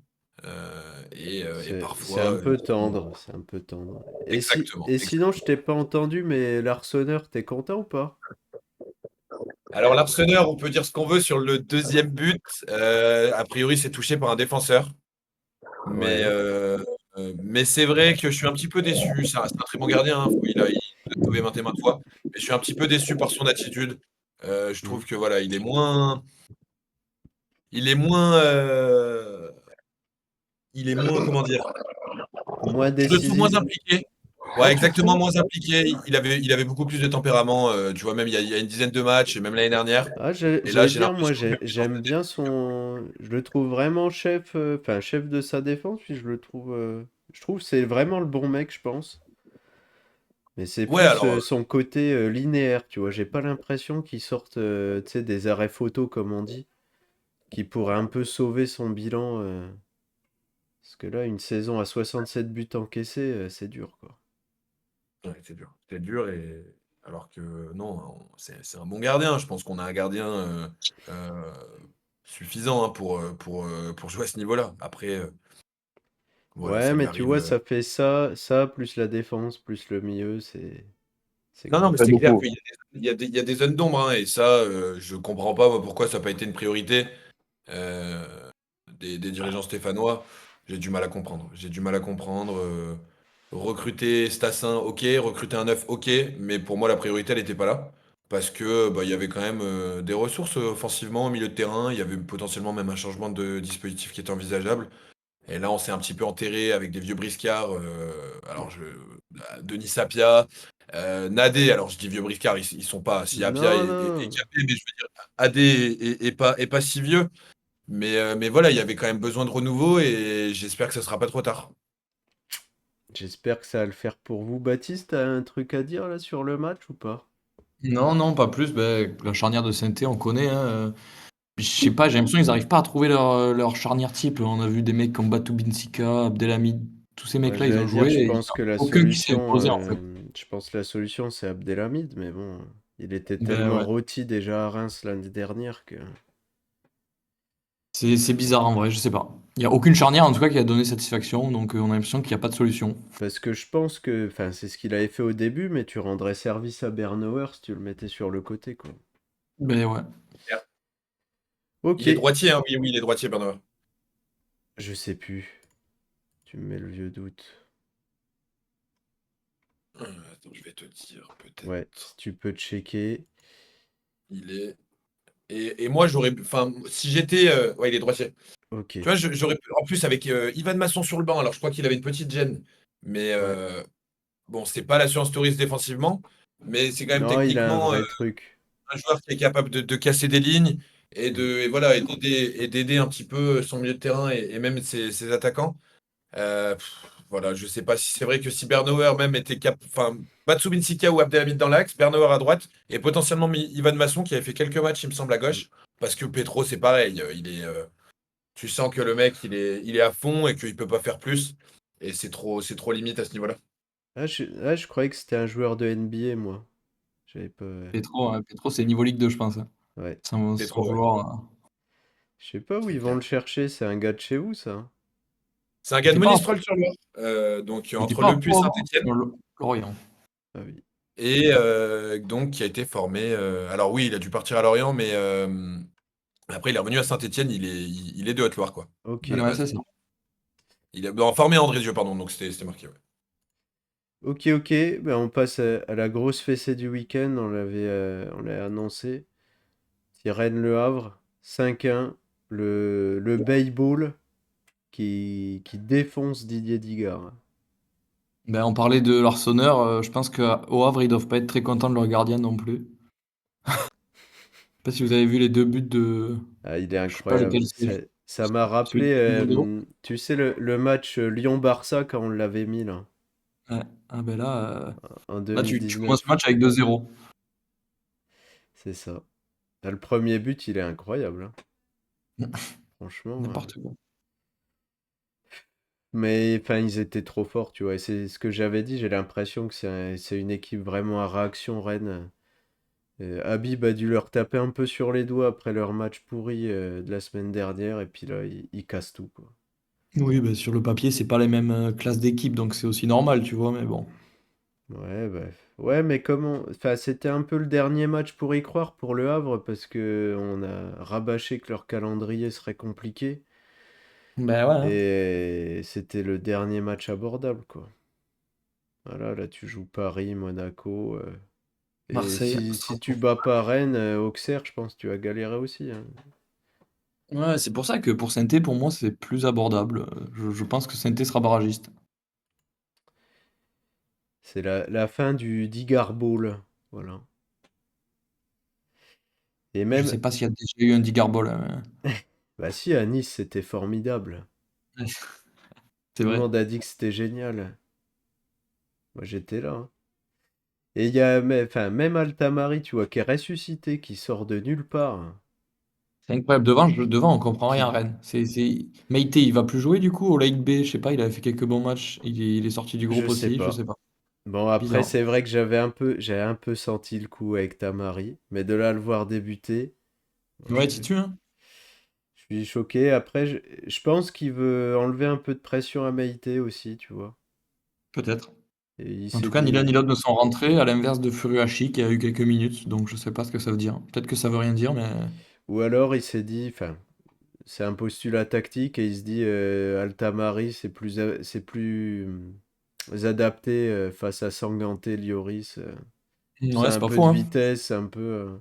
et C'est parfois. un peu tendre. C'est un peu tendre. Exactement, Et sinon, exactement. je t'ai pas entendu, mais l'Arseneur, t'es content ou pas? Alors, l'Arseneur, on peut dire ce qu'on veut sur le deuxième but. A priori, c'est touché par un défenseur. Mais, Ouais. mais c'est vrai que je suis un petit peu déçu. C'est un très bon gardien, hein. Il nous a sauvé maintes et maintes fois. Mais je suis un petit peu déçu par son attitude. Je Hmm. trouve que voilà, il est moins, comment dire, Moins je le trouve moins décisif. impliqué. Ah, Ouais, tu exactement, trouves? moins impliqué. Il avait beaucoup plus de tempérament. Tu vois, même il y a une dizaine de matchs, et même l'année dernière. Ah, Et là, j'allais j'ai dire, moi, l'impression que plus dans j'aime cette bien équipe. son. Je le trouve vraiment chef, enfin, chef de sa défense, puis je trouve que c'est vraiment le bon mec, je pense. Mais c'est Ouais, plus alors, son côté linéaire, tu vois. J'ai pas l'impression qu'il sorte, tu sais, des arrêts photo, comme on dit, qui pourrait un peu sauver son bilan. Parce que là, une saison à 67 buts encaissés, c'est dur, quoi. ouais, c'est dur. C'est dur alors que non, c'est un bon gardien. Je pense qu'on a un gardien euh, suffisant, hein, pour jouer à ce niveau-là. Après, voilà, Ouais, ça lui mais tu arrive. vois, ça fait ça, plus la défense, plus le milieu, c'est Non, non, mais Fait c'est clair beaucoup. qu'il y a des zones d'ombre, hein, et ça, je comprends pas moi, pourquoi ça n'a pas été une priorité des dirigeants stéphanois. J'ai du mal à comprendre. J'ai du mal à comprendre. Recruter Stassin, ok. Recruter un neuf, ok. Mais pour moi, la priorité, elle n'était pas là. Parce que bah, il y avait quand même des ressources offensivement au milieu de terrain. Il y avait potentiellement même un changement de dispositif qui était envisageable. Et là, on s'est un petit peu enterré avec des vieux briscards. Denis Sapia, Nadé. Alors, je dis vieux briscards, ils sont pas. Si Apia Non, est non. capé, mais je veux dire, AD est pas si vieux. Mais voilà, il y avait quand même besoin de renouveau et j'espère que ça sera pas trop tard. J'espère que ça va le faire pour vous. Baptiste, t'as un truc à dire là sur le match ou pas? Non, non, pas plus. Ben, la charnière de Saint-Étienne, on connaît, hein. Je sais pas, j'ai l'impression qu'ils n'arrivent pas à trouver leur charnière type. On a vu des mecs comme Batou Binsika, Abdelhamid, tous ces Ouais, mecs-là, ils j'allais ont dire, joué je et il n'y pense a que la aucun qui s'est solution, imposé en fait. je pense que la solution c'est Abdelhamid, mais bon, il était Ben tellement ouais. rôti déjà à Reims l'année dernière que. C'est bizarre en vrai, je sais pas. Il n'y a aucune charnière en tout cas qui a donné satisfaction, donc on a l'impression qu'il n'y a pas de solution. Parce que je pense que, enfin, c'est ce qu'il avait fait au début, mais tu rendrais service à Bernauer si tu le mettais sur le côté, quoi. Ben ouais. Ok, Il est droitier, hein, oui, oui, il est droitier, Bernard. je sais plus. Tu me mets le vieux doute. Attends, je vais te dire, Ouais, si peut-être. tu peux checker. Il est. Et moi, j'aurais. Enfin, si j'étais. Ouais, il est droitier. Ok, Tu vois, j'aurais pu. En plus, avec Ivan Masson sur le banc, alors je crois qu'il avait une petite gêne. Mais ouais. bon, c'est pas l'assurance touriste défensivement. Mais c'est quand même Non, il a un techniquement vrai truc. un joueur qui est capable de casser des lignes et voilà, et d'aider un petit peu son milieu de terrain et même ses attaquants. Voilà, je sais pas si c'est vrai que si Bernauer même était capable. Enfin, Batsou Sika ou Abdelhamid dans l'axe, Bernauer à droite, et potentiellement Ivan Masson qui avait fait quelques matchs, il me semble, à Mm. gauche. Parce que Petro, c'est pareil. Tu sens que le mec, il est à fond et qu'il peut pas faire plus. Et c'est trop limite à ce niveau-là. Je croyais que c'était un joueur de NBA, moi. J'avais pas. Petro, hein, Petro c'est niveau Ligue 2, je pense, hein. Ouais. Sans Petro, ouais, vouloir. Je sais pas où c'est ils vont clair. le chercher, c'est un gars de chez vous, ça? C'est un Il gars de était pas, Monistrol-sur-Loire. Donc il était entre pas à Le Puy et Pau avant, Saint-Étienne. Lorient. Ah oui. Et donc qui a été formé. Alors oui, il a dû partir à Lorient, mais après il est revenu à Saint-Étienne. Il est de Haute-Loire, quoi, Ok. à la Ouais, c'est base. ça. Il est non, formé à Andrézieux, pardon, donc c'était marqué, ouais. Ok, ok. Ben, on passe à la grosse fessée du week-end. On l'a annoncé. C'est Rennes-Le Havre, 5-1. Le Bay Ball qui défonce Didier Digard. Ben, on parlait de l'Arseneur, je pense qu'au Havre, ils doivent pas être très contents de leur gardien non plus. Je sais pas si vous avez vu les deux buts de. Ah, il est Je sais pas incroyable. lequel c'est. Ça m'a Celui rappelé, de 0. tu sais, le match Lyon-Barça quand on l'avait mis là, Ouais. Ah ben là, en là tu commences 2019. le match avec 2-0. C'est ça. Ah, le premier but, il est incroyable, hein. Franchement. N'importe quoi. Mais enfin, ils étaient trop forts, tu vois. Et c'est ce que j'avais dit. J'ai l'impression que c'est une équipe vraiment à réaction, Rennes. Habib a dû leur taper un peu sur les doigts après leur match pourri de la semaine dernière. Et puis là, ils cassent tout, quoi. Oui, ben, sur le papier, c'est pas les mêmes classes d'équipe, donc c'est aussi normal, tu vois, mais bon. Ouais, bref. Ouais, mais comment. Enfin, c'était un peu le dernier match pour y croire pour le Havre parce que on a rabâché que leur calendrier serait compliqué. Ben ouais, hein. Et c'était le dernier match abordable, quoi. Voilà, là, tu joues Paris, Monaco. Et Marseille, si tu Strasbourg. bats pas Rennes, Auxerre, je pense que tu vas galérer aussi, hein. Ouais, c'est pour ça que pour saint pour moi, c'est plus abordable. Je pense que saint sera barragiste. C'est la fin du Digar Bowl. Voilà. Et Je même, sais pas s'il y a déjà eu un Digarbol, hein. bah si, à Nice, c'était formidable. C'est Tout le vrai. monde a dit que c'était génial. Moi, j'étais là, hein. Et il y a enfin, même Altamari, tu vois, qui est ressuscité, qui sort de nulle part, hein. C'est incroyable. Devant, on comprend rien Qui, à Rennes. Meïté, il va plus jouer du coup au Ligue B. Je sais pas, il avait fait quelques bons matchs. Il est sorti du je groupe sais aussi. Je pas. sais pas. Bon, après, Bizarre. c'est vrai que j'ai un peu senti le coup avec Tamari, mais de là à le voir débuter, moi, Ouais, Titu, hein. je suis choqué. Après, je pense qu'il veut enlever un peu de pression à Maïté aussi, tu vois. Peut-être. Et il En s'est tout cas, ni l'un dit, ni l'autre ne sont rentrés, à l'inverse de Furuhashi qui a eu quelques minutes. Donc je sais pas ce que ça veut dire. Peut-être que ça veut rien dire, mais. ou alors il s'est dit, enfin, c'est un postulat tactique et il se dit, Altamari, c'est plus adapté face à Sanganté, Lloris. Ça Ouais, a c'est un pas peu faux, de hein. vitesse, un peu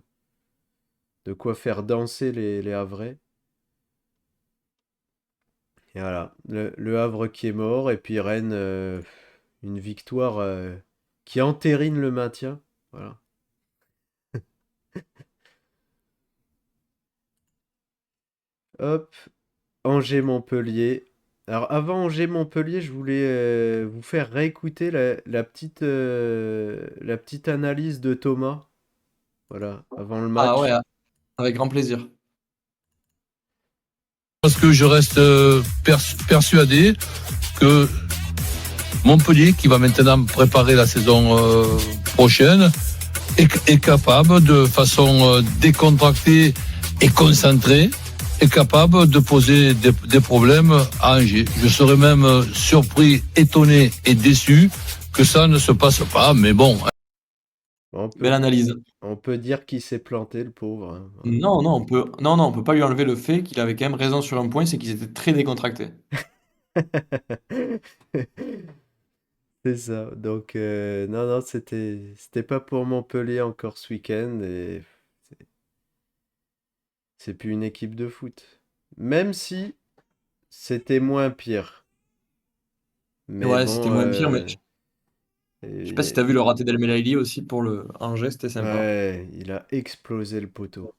de quoi faire danser les Havrais. Et voilà, le Havre qui est mort, et puis Rennes, une victoire qui entérine le maintien. Voilà. Hop, Angers-Montpellier. Alors avant Angers-Montpellier, je voulais vous faire réécouter la petite analyse de Thomas. Voilà, avant le Ah ouais, match. avec grand plaisir. Parce que je reste persuadé que Montpellier, qui va maintenant préparer la saison prochaine, est capable, de façon décontractée et concentrée, est capable de poser des problèmes à Angers. Je serais même surpris, étonné et déçu que ça ne se passe pas, mais bon. Belle analyse. On peut dire qu'il s'est planté, le pauvre, hein. Voilà. Non, on peut pas lui enlever le fait qu'il avait quand même raison sur un point, c'est qu'ils étaient très décontractés. C'est ça. Donc, non, non, c'était pas pour Montpellier encore ce week-end. Et c'est plus une équipe de foot. Même si c'était moins pire. Mais Ouais, bon, c'était moins pire, mais je sais pas si et- t'as vu le raté d'El Melaili aussi pour le Angers, c'était sympa. ouais, il a explosé le poteau.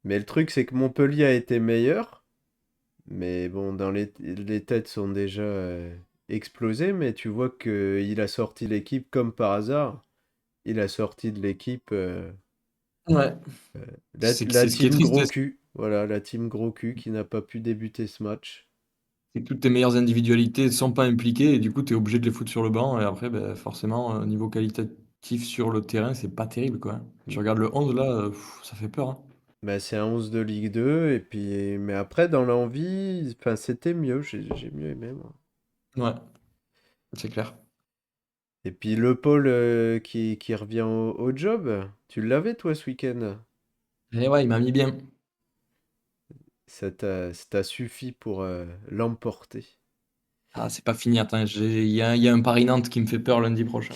Mais le truc, c'est que Montpellier a été meilleur. Mais bon, les têtes sont déjà explosées. Mais tu vois qu'il a sorti l'équipe comme par hasard. Il a sorti de l'équipe Ouais. la C'est ce qui est team triste, gros cul. Voilà, la team gros cul qui n'a pas pu débuter ce match. c'est que toutes tes meilleures individualités ne sont pas impliquées et du coup, tu es obligé de les foutre sur le banc et après, ben, forcément, niveau qualitatif sur le terrain, c'est pas terrible, quoi. Tu regardes le 11 là, ça fait peur, hein. Bah, c'est un 11 de Ligue 2. Et puis, mais après, dans l'envie, enfin, c'était mieux. J'ai mieux aimé, moi. Ouais, c'est clair. Et puis, Le Paul qui revient au job. Tu l'avais, toi, ce week-end? Et ouais, il m'a mis bien. Ça t'a suffi pour l'emporter. Ah, c'est pas fini, attends, il y a un Paris-Nantes qui me fait peur lundi prochain.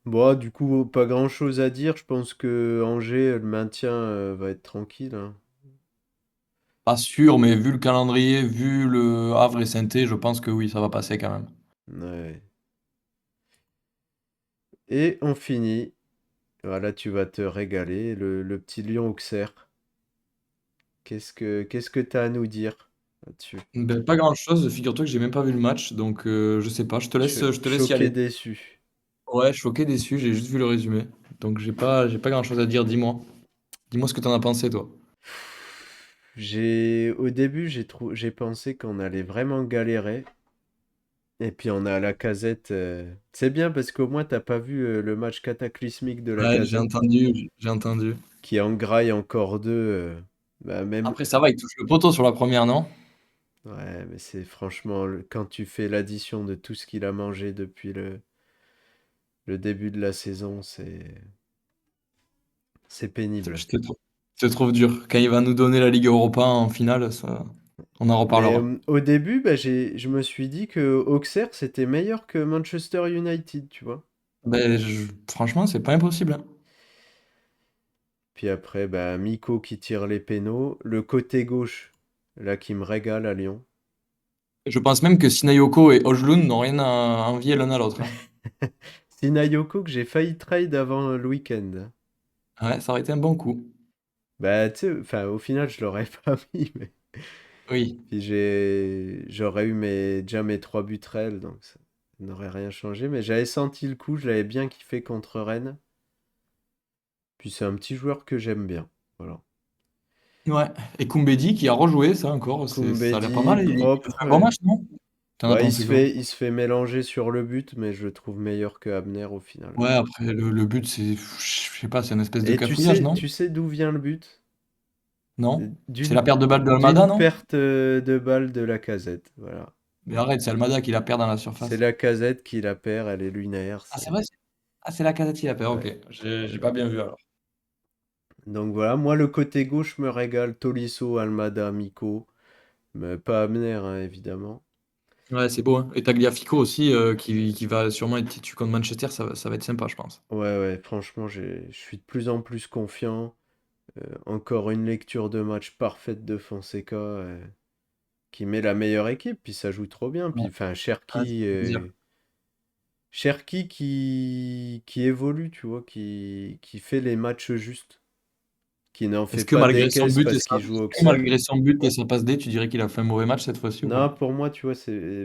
Bon, du coup, pas grand-chose à dire. Je pense que Angers, le maintien va être tranquille, hein. Pas sûr, mais vu le calendrier, vu le Havre et Saint-Étienne, je pense que oui, ça va passer quand même. Ouais. Et on finit. Voilà, tu vas te régaler. Le petit lion Auxerre. Qu'est-ce que t'as à nous dire là-dessus? Ben, pas grand-chose, figure-toi que j'ai même pas vu le match, donc je sais pas, je te laisse y Choqué, aller. déçu. Ouais, choqué, déçu, j'ai juste vu le résumé. Donc j'ai pas grand-chose à dire, dis-moi. Dis-moi ce que t'en as pensé, toi. Au début, j'ai pensé qu'on allait vraiment galérer. Et puis on a la Casette. C'est bien parce qu'au moins t'as pas vu le match cataclysmique de la Ouais, j'ai Casette entendu, j'ai entendu. qui engraille encore deux. Bah même. Après, ça va, il touche le poteau sur la première, non? Ouais, mais c'est franchement quand tu fais l'addition de tout ce qu'il a mangé depuis le début de la saison, c'est pénible. Je te trouve dur. Quand il va nous donner la Ligue Europa en finale, ça, on en Mais reparlera. au début, bah, je me suis dit que Auxerre c'était meilleur que Manchester United, tu vois. Ben, franchement, c'est pas impossible, hein. Puis après, bah, Miko qui tire les pénaux. Le côté gauche, là, qui me régale à Lyon. Je pense même que Sinayoko et Ojlund n'ont rien à envier l'un à l'autre, hein. Sinayoko que j'ai failli trade avant le week-end. Ouais, ça aurait été un bon coup. Bah, tu sais, enfin, au final, je l'aurais pas mis, mais... Oui. Puis j'aurais eu déjà mes 3 buts réels, donc ça n'aurait rien changé. Mais j'avais senti le coup, je l'avais bien kiffé contre Rennes. Puis c'est un petit joueur que j'aime bien. Voilà. Ouais. Et Koumbedi qui a rejoué, ça encore, ça a l'air pas Koumbedi, mal. Il fait propre. un bon match, non? T'en as Ouais, pensé quoi? il se fait mélanger sur le but, mais je le trouve meilleur que Abner au final. Ouais, après, le but, je sais pas, c'est une espèce de Et tu cafouillage, sais, non? tu sais d'où vient le but? Non? C'est D'une la perte de balle de Almada, d'une non? perte de balle de la Casette. Voilà. Mais arrête, c'est Almada qui la perd dans la C'est surface. la Casette qui la perd, elle est lunaire. Ah, c'est vrai? C'est la Casette qui la perd, Ouais. ok. J'ai pas bien vu alors. Donc voilà, moi le côté gauche me régale. Tolisso, Almada, Miko. Mais pas Abner, hein, évidemment. Ouais, c'est beau, hein. Et Tagliafico aussi, qui va sûrement être titu contre Manchester, ça va être sympa, je pense. Ouais, ouais, franchement, je suis de plus en plus confiant. Encore une lecture de match parfaite de Fonseca qui met la meilleure équipe, puis ça joue trop bien. Puis Ouais. enfin, Ah, ça fait plaisir. Cherki qui évolue, tu vois, qui fait les matchs justes, qui n'en fait Est-ce que pas des malgré son caisses but et parce sa, qu'il joue est-ce que Auxerre. malgré son but et sa passe D, tu dirais qu'il a fait un mauvais match cette fois-ci ou Non, pas? pour moi, tu vois,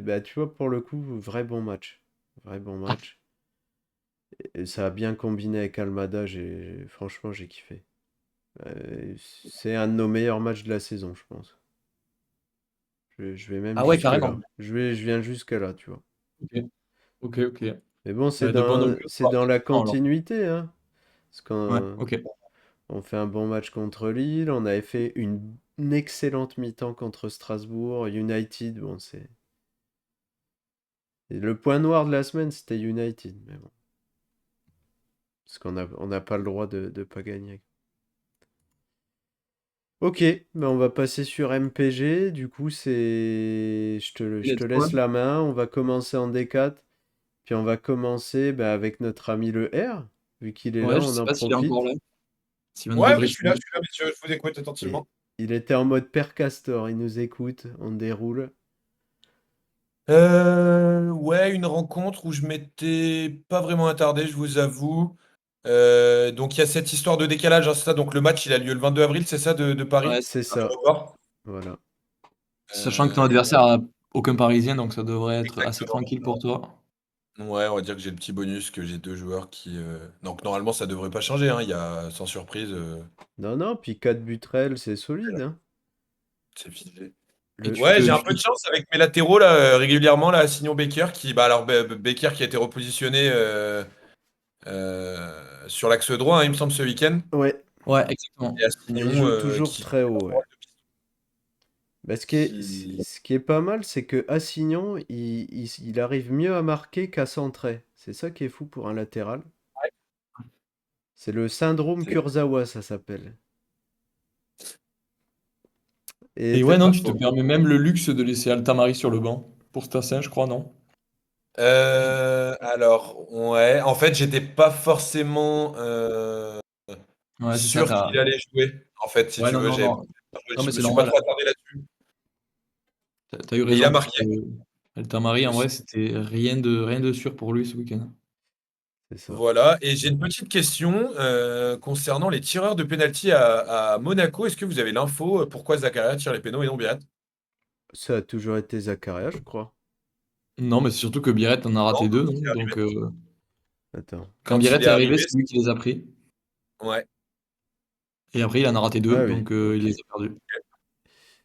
bah, tu vois, pour le coup, vrai bon match. Vrai bon match. Et ça a bien combiné avec Almada, franchement, j'ai kiffé. C'est un de nos meilleurs matchs de la saison, je pense. Je vais même Ah ouais, jusque-là. carrément. Je viens jusque-là, tu vois. Ok, ok, ok. Mais bon, De bon augure c'est pour la dans fin de la saison, alors. continuité, hein. Parce Ouais, qu'on ok. on fait un bon match contre Lille, on avait fait une excellente mi-temps contre Strasbourg, United, bon, c'est... et le point noir de la semaine, c'était United, mais bon. Parce on n'a pas le droit de pas gagner. Ok, ben on va passer sur MPG. Du coup, je te Let's go. laisse la main. On va commencer en D4. Puis on va commencer avec notre ami le R. Vu qu'il est là, Ouais, je on sais en pas s'il est encore profite. là. S'il vient de Ouais, débriefer. je suis là, messieurs, je vous écoute Et attentivement. il était en mode Père Castor. Il nous écoute. On déroule. Ouais, une rencontre où je m'étais pas vraiment attardé, je vous avoue. Donc il y a cette histoire de décalage, hein, c'est ça. Donc le match, il a lieu le 22 avril, c'est ça, de Ouais, Paris? C'est Un ça. report. c'est- Voilà. sachant que ton Et adversaire a aucun Parisien, donc ça devrait être assez exactement. tranquille pour toi. Ouais, on va dire que j'ai le petit bonus, que j'ai deux joueurs qui. Donc normalement, ça devrait pas changer, hein. Il y a sans surprise, Non, non. Puis 4 buts c'est solide, hein. c'est figé. Et Le, tu Ouais, te. j'ai un peu de chance avec mes latéraux là, régulièrement là, Signon Baker qui, bah alors Baker qui a été repositionné sur l'axe droit, hein, il me semble ce week-end, ouais. Ouais, et exactement. Et il Assignon joue toujours qui très haut, ouais. Bah, qui ce qui est pas mal, c'est que Assignon, il arrive mieux à marquer qu'à centrer. C'est ça qui est fou pour un latéral. C'est le syndrome c'est Kurzawa, ça s'appelle. Et Et t'as ouais, non, pas pas... tu te faux. permets même le luxe de laisser Altamari sur le banc. Pour Stassin, je crois, non? Alors, ouais, en fait, j'étais pas forcément Ouais, c'est ça, sûr qu'il allait jouer. En fait, si Ouais, tu non, veux, non, non. Non, je mais me c'est suis pas normal. trop attardé là-dessus. T'as eu Mais il a raison, parce que marqué. Altamari, Je me en vrai, suis- c'était rien de sûr pour lui ce week-end. C'est ça. Voilà. Et j'ai une petite question concernant les tireurs de pénalty à Monaco. Est-ce que vous avez l'info pourquoi Zakaria tire les pénaux et non Birat? Ça a toujours été Zakaria, je crois. Non, mais c'est surtout que Biret en a Non, raté deux, quand non? il est arrivé. Donc, Attends. quand Quand Biret il est est arrivé, arrivé, c'est lui qui les a pris. ouais. Et après, il en a raté deux, Ah oui, donc il ok. les a perdus.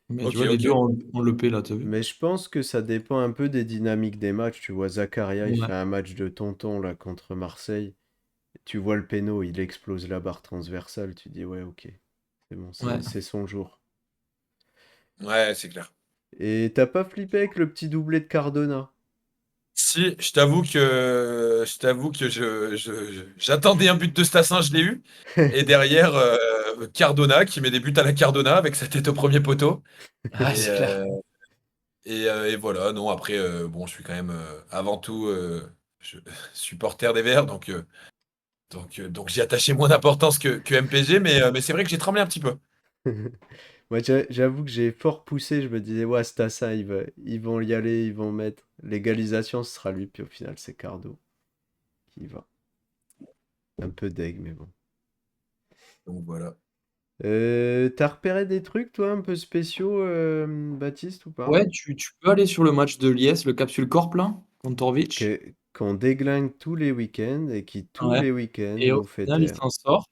Mais tu Ok, vois, les ok. deux ont le P là, t'as vu? Mais je pense que ça dépend un peu des dynamiques des matchs. Tu vois, Zakaria, il Ouais. fait un match de tonton là contre Marseille. Tu vois le péno, il explose la barre transversale. Tu dis, ouais, ok. C'est bon, Ouais. c'est son jour. Ouais, c'est clair. Et t'as pas flippé avec le petit doublé de Cardona? Si, je t'avoue que j'attendais un but de Stassin, je l'ai eu. Et derrière, Cardona qui met des buts à la Cardona avec sa tête au premier poteau. Ah, Et, c'est clair. et voilà, non, après, bon, je suis quand même avant tout supporter des Verts, donc j'y attachais moins d'importance que MPG, mais c'est vrai que j'ai tremblé un petit peu. Moi, j'avoue que j'ai fort poussé. Je me disais, ouais, Stassa, ils vont y aller, ils vont mettre. L'égalisation, ce sera lui. Puis au final, c'est Cardo qui y va. Un peu deg, mais bon. Donc voilà. T'as repéré des trucs, toi, un peu spéciaux, Baptiste, ou pas? Ouais, tu peux aller sur le match de l'IS, le Capsule Corp là, contre Torwich. Qu'on déglingue tous les week-ends et qui, tous Ouais. les week-ends, Et au nous fait final, il taire. s'en sort.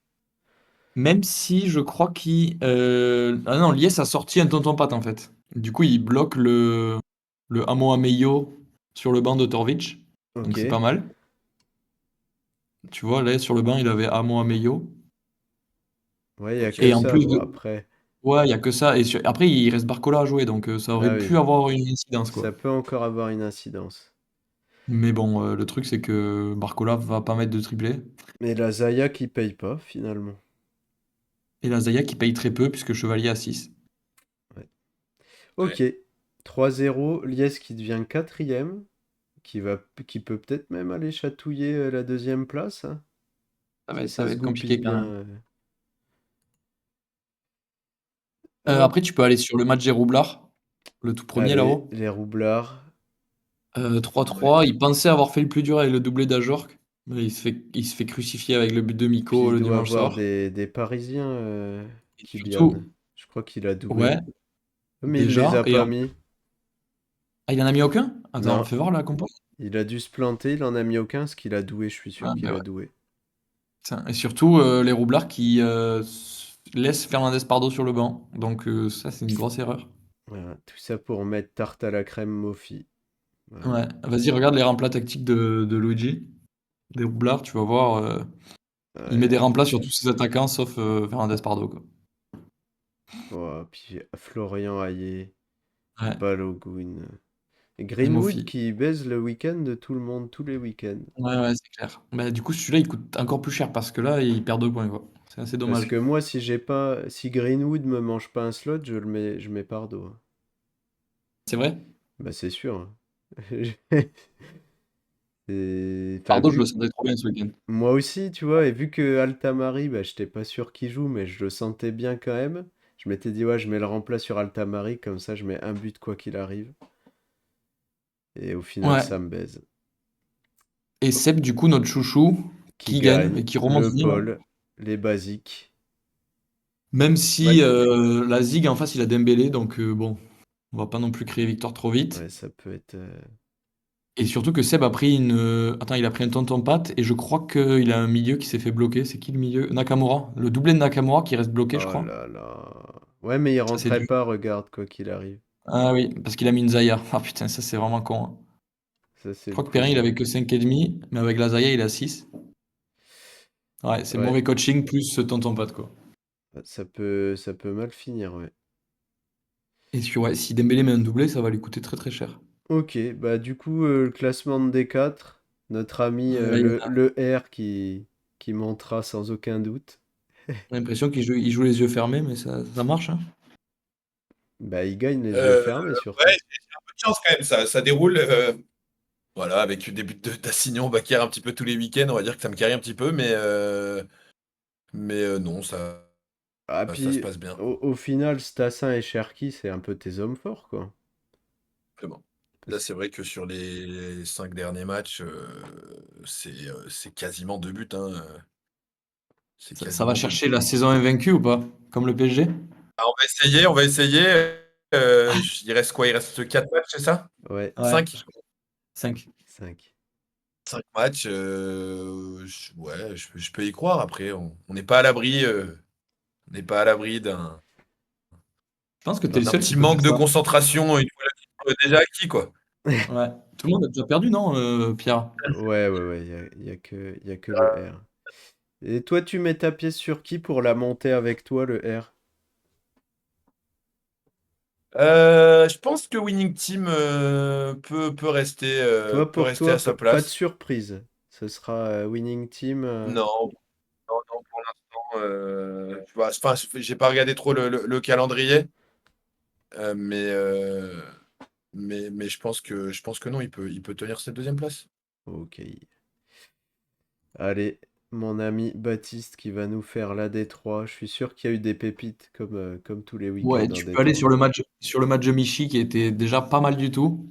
Même si je crois qu'il. Ah non, l'IS a sorti un tonton pâte en fait. Du coup, il bloque le Amo Ameyo sur le banc de Torwich. Ok. Donc c'est pas mal. Tu vois, là, sur le banc, il avait Amo Ameyo. Ouais, il y a Ok. que Et en ça. plus Bon, de. après. Ouais, il y a que ça. Et après, il reste Barcola à jouer. Donc ça Ah aurait pu oui, avoir une incidence, quoi. ça peut encore avoir une incidence. Mais bon, le truc, c'est que Barcola va pas mettre de triplé. Mais la Zaya qui paye pas, finalement. Et la Zaya qui paye très peu, puisque Chevalier a 6. Ouais. Ouais. Ok. 3-0, Liès qui devient quatrième, qui peut peut-être même aller chatouiller la deuxième place, hein, si Ça ça va se être goupille compliqué quand bien. même. Hop, Après, tu peux aller sur le match des roublards, le tout premier allez, là-haut. les roublards. 3-3. Il pensait avoir fait le plus dur avec le doublé d'Ajorc, mais il se fait crucifier avec le but de Puis Miko il le doit dimanche avoir soir. des Parisiens, Et Kylian. surtout, Je crois qu'il a doublé. ouais, Mais il les déjà. a pas mis. Ah, il en a mis aucun? Attends, Non, fais voir la compo. il a dû se planter, il en a mis aucun, ce qu'il a doué, je suis sûr Ah, qu'il bah a ouais. doué. Tiens, et surtout, les roublards qui laissent Fernandez Pardo sur le banc. Donc, ça, c'est une grosse erreur. Voilà, tout ça pour mettre tarte à la crème Mofi. Voilà. Ouais, vas-y, regarde les remplats tactiques de Luigi, des roublards, tu vas voir. Il met des Ouais. remplats sur tous ses attaquants sauf Fernandez Pardo, quoi. Oh, puis Florian Hayé, Ouais, Balogun. Et et Greenwood Mofi. qui baise le week-end de tout le monde, tous les week-ends. Ouais, ouais, c'est clair. Mais du coup, celui-là, il coûte encore plus cher parce que là, il perd 2 points, quoi. C'est assez Parce dommage. que moi, si Greenwood me mange pas un slot, je mets Pardo, hein. C'est vrai? Bah c'est sûr, hein. Enfin, Pardo, je le sentais trop bien ce week-end. moi aussi, tu vois, et vu que Altamari, bah, j'étais pas sûr qu'il joue, mais je le sentais bien quand même. Je m'étais dit, ouais, je mets le remplace sur Altamari, comme ça je mets un but quoi qu'il arrive. Et au final, Ouais. ça me baise. Et Seb, du coup, notre chouchou, Qui qui gagne gagne? et qui remonte Le bien. Paul, les basiques. Même Ouais, si la Zig en face, il a Dembélé, donc bon, on va pas non plus crier victoire trop vite. Ouais, ça peut être. Et surtout que Seb a pris une. Attends, il a pris un tonton patte et je crois qu'il a un milieu qui s'est fait bloquer. C'est qui le milieu? Nakamura. Le doublé de Nakamura qui reste bloqué, je Oh crois. là là. Ouais, mais il Ça, c'est rentrait dur. pas, regarde, quoi qu'il arrive. Ah oui, parce qu'il a mis une Zaya. Ah putain, ça, c'est vraiment con, hein. Ça, c'est Je le crois que plus Perrin, il dur. avait que 5,5, mais avec la Zaya, il a 6. Ouais, c'est Ouais, mauvais coaching plus ce tonton patte, quoi. ça peut mal finir, ouais. Et ouais, si Dembélé met un doublé, ça va lui coûter très très cher. Ok, bah du coup, le classement de D4, notre ami Là, il y a le R qui montera sans aucun doute. l'impression qu'il joue les yeux fermés, mais ça marche, hein. Bah, il gagne les yeux Euh, fermés ouais, surtout. j'ai un peu de chance quand même, ça déroule. Voilà, avec des buts d'Assignon, Bakar un petit peu tous les week-ends, on va dire que ça me carry un petit peu, mais non, Ah, ça se puis passe bien. au final, Stassin et Cherki, c'est un peu tes hommes forts, quoi. Vraiment. Là, Parce- c'est vrai que sur les 5 derniers matchs, c'est quasiment 2 buts, hein. C'est Ça va quasiment 2 buts. chercher la saison invaincue ou pas? Comme le PSG? Ah, on va essayer. Il reste quoi? Il reste 4 matchs, c'est ça? Ouais, Ouais, 5? 5. 5. 5 matchs. Ouais, je peux y croire. Après, on n'est pas à l'abri. On n'est pas à l'abri Je pense que tu es le d'un seul qui petit peut faire manque de ça. concentration une fois le titre déjà acquis, quoi. Ouais. Tout le monde a déjà perdu, non, Pierre? Ouais, y a que le R. Et toi, tu mets ta pièce sur qui pour la monter avec toi, le R? Je pense que Winning Team Toi, peut pour rester à toi, sa pas de place. surprise. Ce sera Winning Team. Non, non, pour l'instant, tu vois, enfin, j'ai pas regardé trop le calendrier, euh, mais, euh, mais je pense que non, il peut tenir cette deuxième place. Ok. Allez, mon ami Baptiste qui va nous faire la D3. Je suis sûr qu'il y a eu des pépites comme tous les Ouais, week-ends en tu peux aller D3. sur le match de Michi qui était déjà pas mal du tout.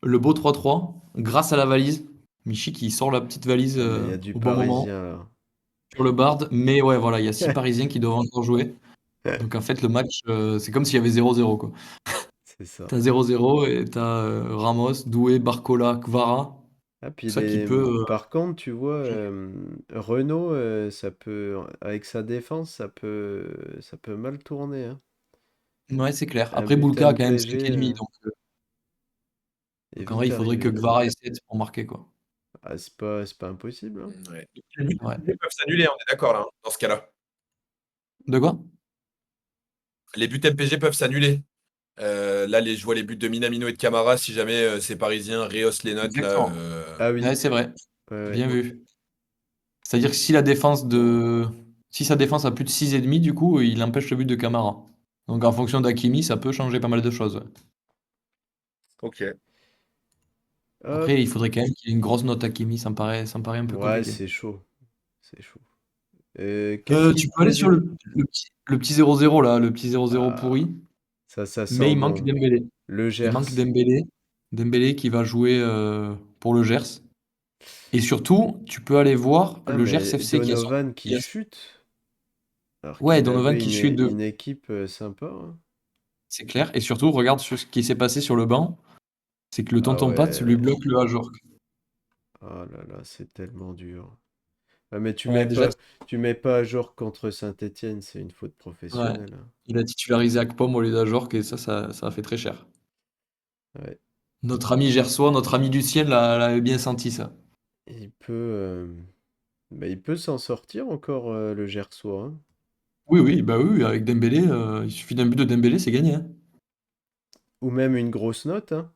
Le beau 3-3, grâce à la valise. Michi qui sort la petite valise Ah, mais il y a du au bon moment Parisien là. sur le Bard. Mais ouais, voilà, il y a 6 Parisiens qui doivent encore jouer. Donc en fait, le match, c'est comme s'il y avait 0-0, quoi. C'est ça. T'as 0-0 et t'as Ramos, Doué, Barcola, Kvara. Ah, puis Ça qui peut. par contre, tu vois, Changer. Renault, ça peut, avec sa défense, ça peut mal tourner, hein. Ouais, c'est clair. Un Après, but Boulka a quand même MPG, 5,5. est Donc en vrai, vite il faudrait que arrivé. Kvara ait 7 pour marquer, quoi. Ah, c'est pas impossible, hein. Ouais. Les buts Ouais. peuvent s'annuler, on est d'accord là, hein, dans ce cas-là. De quoi? Les buts MPG peuvent s'annuler. Là, je vois les buts de Minamino et de Camara. Si jamais ces Parisiens rehaussent les notes, là. Exactement. Ah Ouais, oui, c'est vrai. ouais. Bien vu. C'est-à-dire que si sa défense a plus de 6,5, du coup, il empêche le but de Camara. Donc en fonction d'Hakimi, ça peut changer pas mal de choses, ouais. Ok. Hop. Après, il faudrait quand même qu'il y ait une grosse note Hakimi, ça me paraît un peu Ouais, compliqué. c'est chaud. C'est chaud. Qu'est-ce qui Tu te peux aller sur plaisait? le petit 0-0 là, le petit 0-0 Ah, pourri, ça mais sent bon. Le Il manque Gers. Dembélé. Dembélé qui va jouer pour le Gers. Et surtout, tu peux aller voir Putain, le Gers mais FC Donovan qui qui a- chute, alors Ouais, qu'il Donovan avait qui chute de. une équipe sympa, hein. C'est clair. Et surtout, regarde ce qui s'est passé sur le banc. C'est que le Ah tonton Pat lui ouais. bloque le Ajorc. Oh là là, c'est tellement dur. Ah, mais Ouais, déjà, tu mets pas à jour contre Saint-Étienne, c'est une faute ouais, professionnelle, hein. il a titularisé Akpom au lieu d'Ajorc et ça a fait très cher. Ouais. Notre ami Gersois, notre ami Lucien l'avait bien senti ça. Il peut, il peut s'en sortir encore, le Gersois, hein. Oui, oui, bah oui, avec Dembélé, il suffit d'un but de Dembélé, c'est gagné, hein. Ou même une grosse note, hein,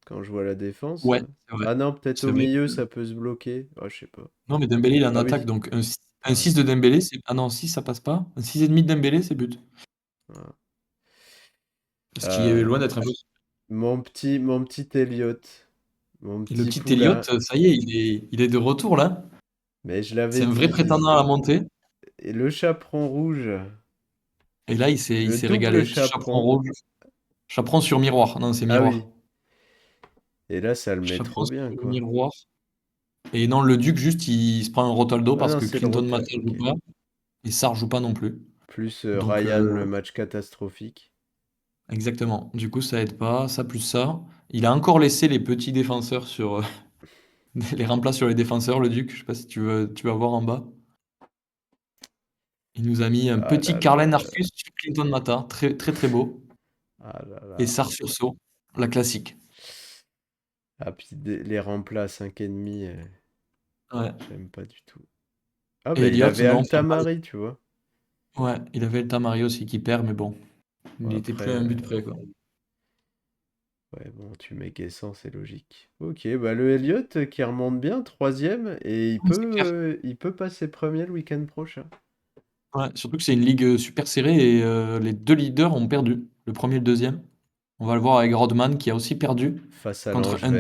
quand je vois la défense. Ouais, c'est vrai. Ah non, peut-être C'est au vrai milieu, que- ça peut se bloquer. Ah, je sais pas. Non, mais Dembélé, il est en Ah attaque, oui. donc un Ah, 6 de Dembélé, c'est. Ah non, 6 ça passe pas. Un 6,5 de Dembélé, c'est but. ah. Ce qui est Euh, loin d'être impossible. mon petit Elliot, mon Et le petit petit Elliott, poulain. ça y est, il est de retour là. Mais je C'est l'avais un vrai dit. prétendant à la montée. Et le chaperon rouge, Et là, il le s'est double régalé. Petit chaperon chaperon. rouge. Chaperon sur miroir. Non, c'est Ah miroir. oui. Et là, ça le met Chaperon trop bien, sur quoi. miroir. Et non, le Duc, juste, il se prend un Rotaldo Ah parce non, que c'est le Clinton Rota. Mata joue Ok. pas et Sarr joue pas non plus. Plus Donc, Ryan, le match catastrophique. exactement. Du coup, ça aide pas. Ça plus ça. Il a encore laissé les petits défenseurs sur. Les remplace sur les défenseurs, le Duc. Je sais pas si tu vas voir en bas. Il nous a mis un Ah petit là là. Carlen Arcus sur Clinton Mata. Très, très, très beau. Ah là Et là. Sarr sur Sceaux. La classique. Ah, puis les remplats à 5,5, Ouais. j'aime pas du tout. Ah, Et bah, il Elliott, avait non, pas mal. Altamari, tu vois. Ouais, il avait le Tamari aussi qui perd, mais bon. Bon, Il était après, plus à un but près, quoi. ouais, bon, tu mets Guessant, c'est logique. Ok, bah le Elliott qui remonte bien, troisième, et Ouais, c'est clair. il peut passer premier le week-end prochain. Ouais, surtout que c'est une ligue super serrée et les deux leaders ont perdu. Le premier et le deuxième. On va le voir avec Rodman qui a aussi perdu Face à contre Langevert.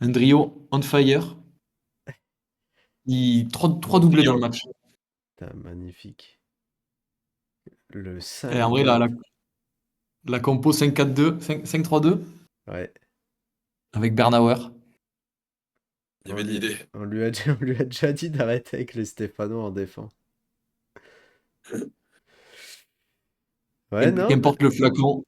Un trio on fire. Trois doublés dans le match. Putain, magnifique. Le Et en vrai, 5-4. la compo 5-4-2, 5-3-2 Ouais. avec Bernauer. Il y avait de l'idée. On lui a, on lui a déjà dit d'arrêter avec les Stéphanois en défense. Ouais, non, Qu'importe le flacon.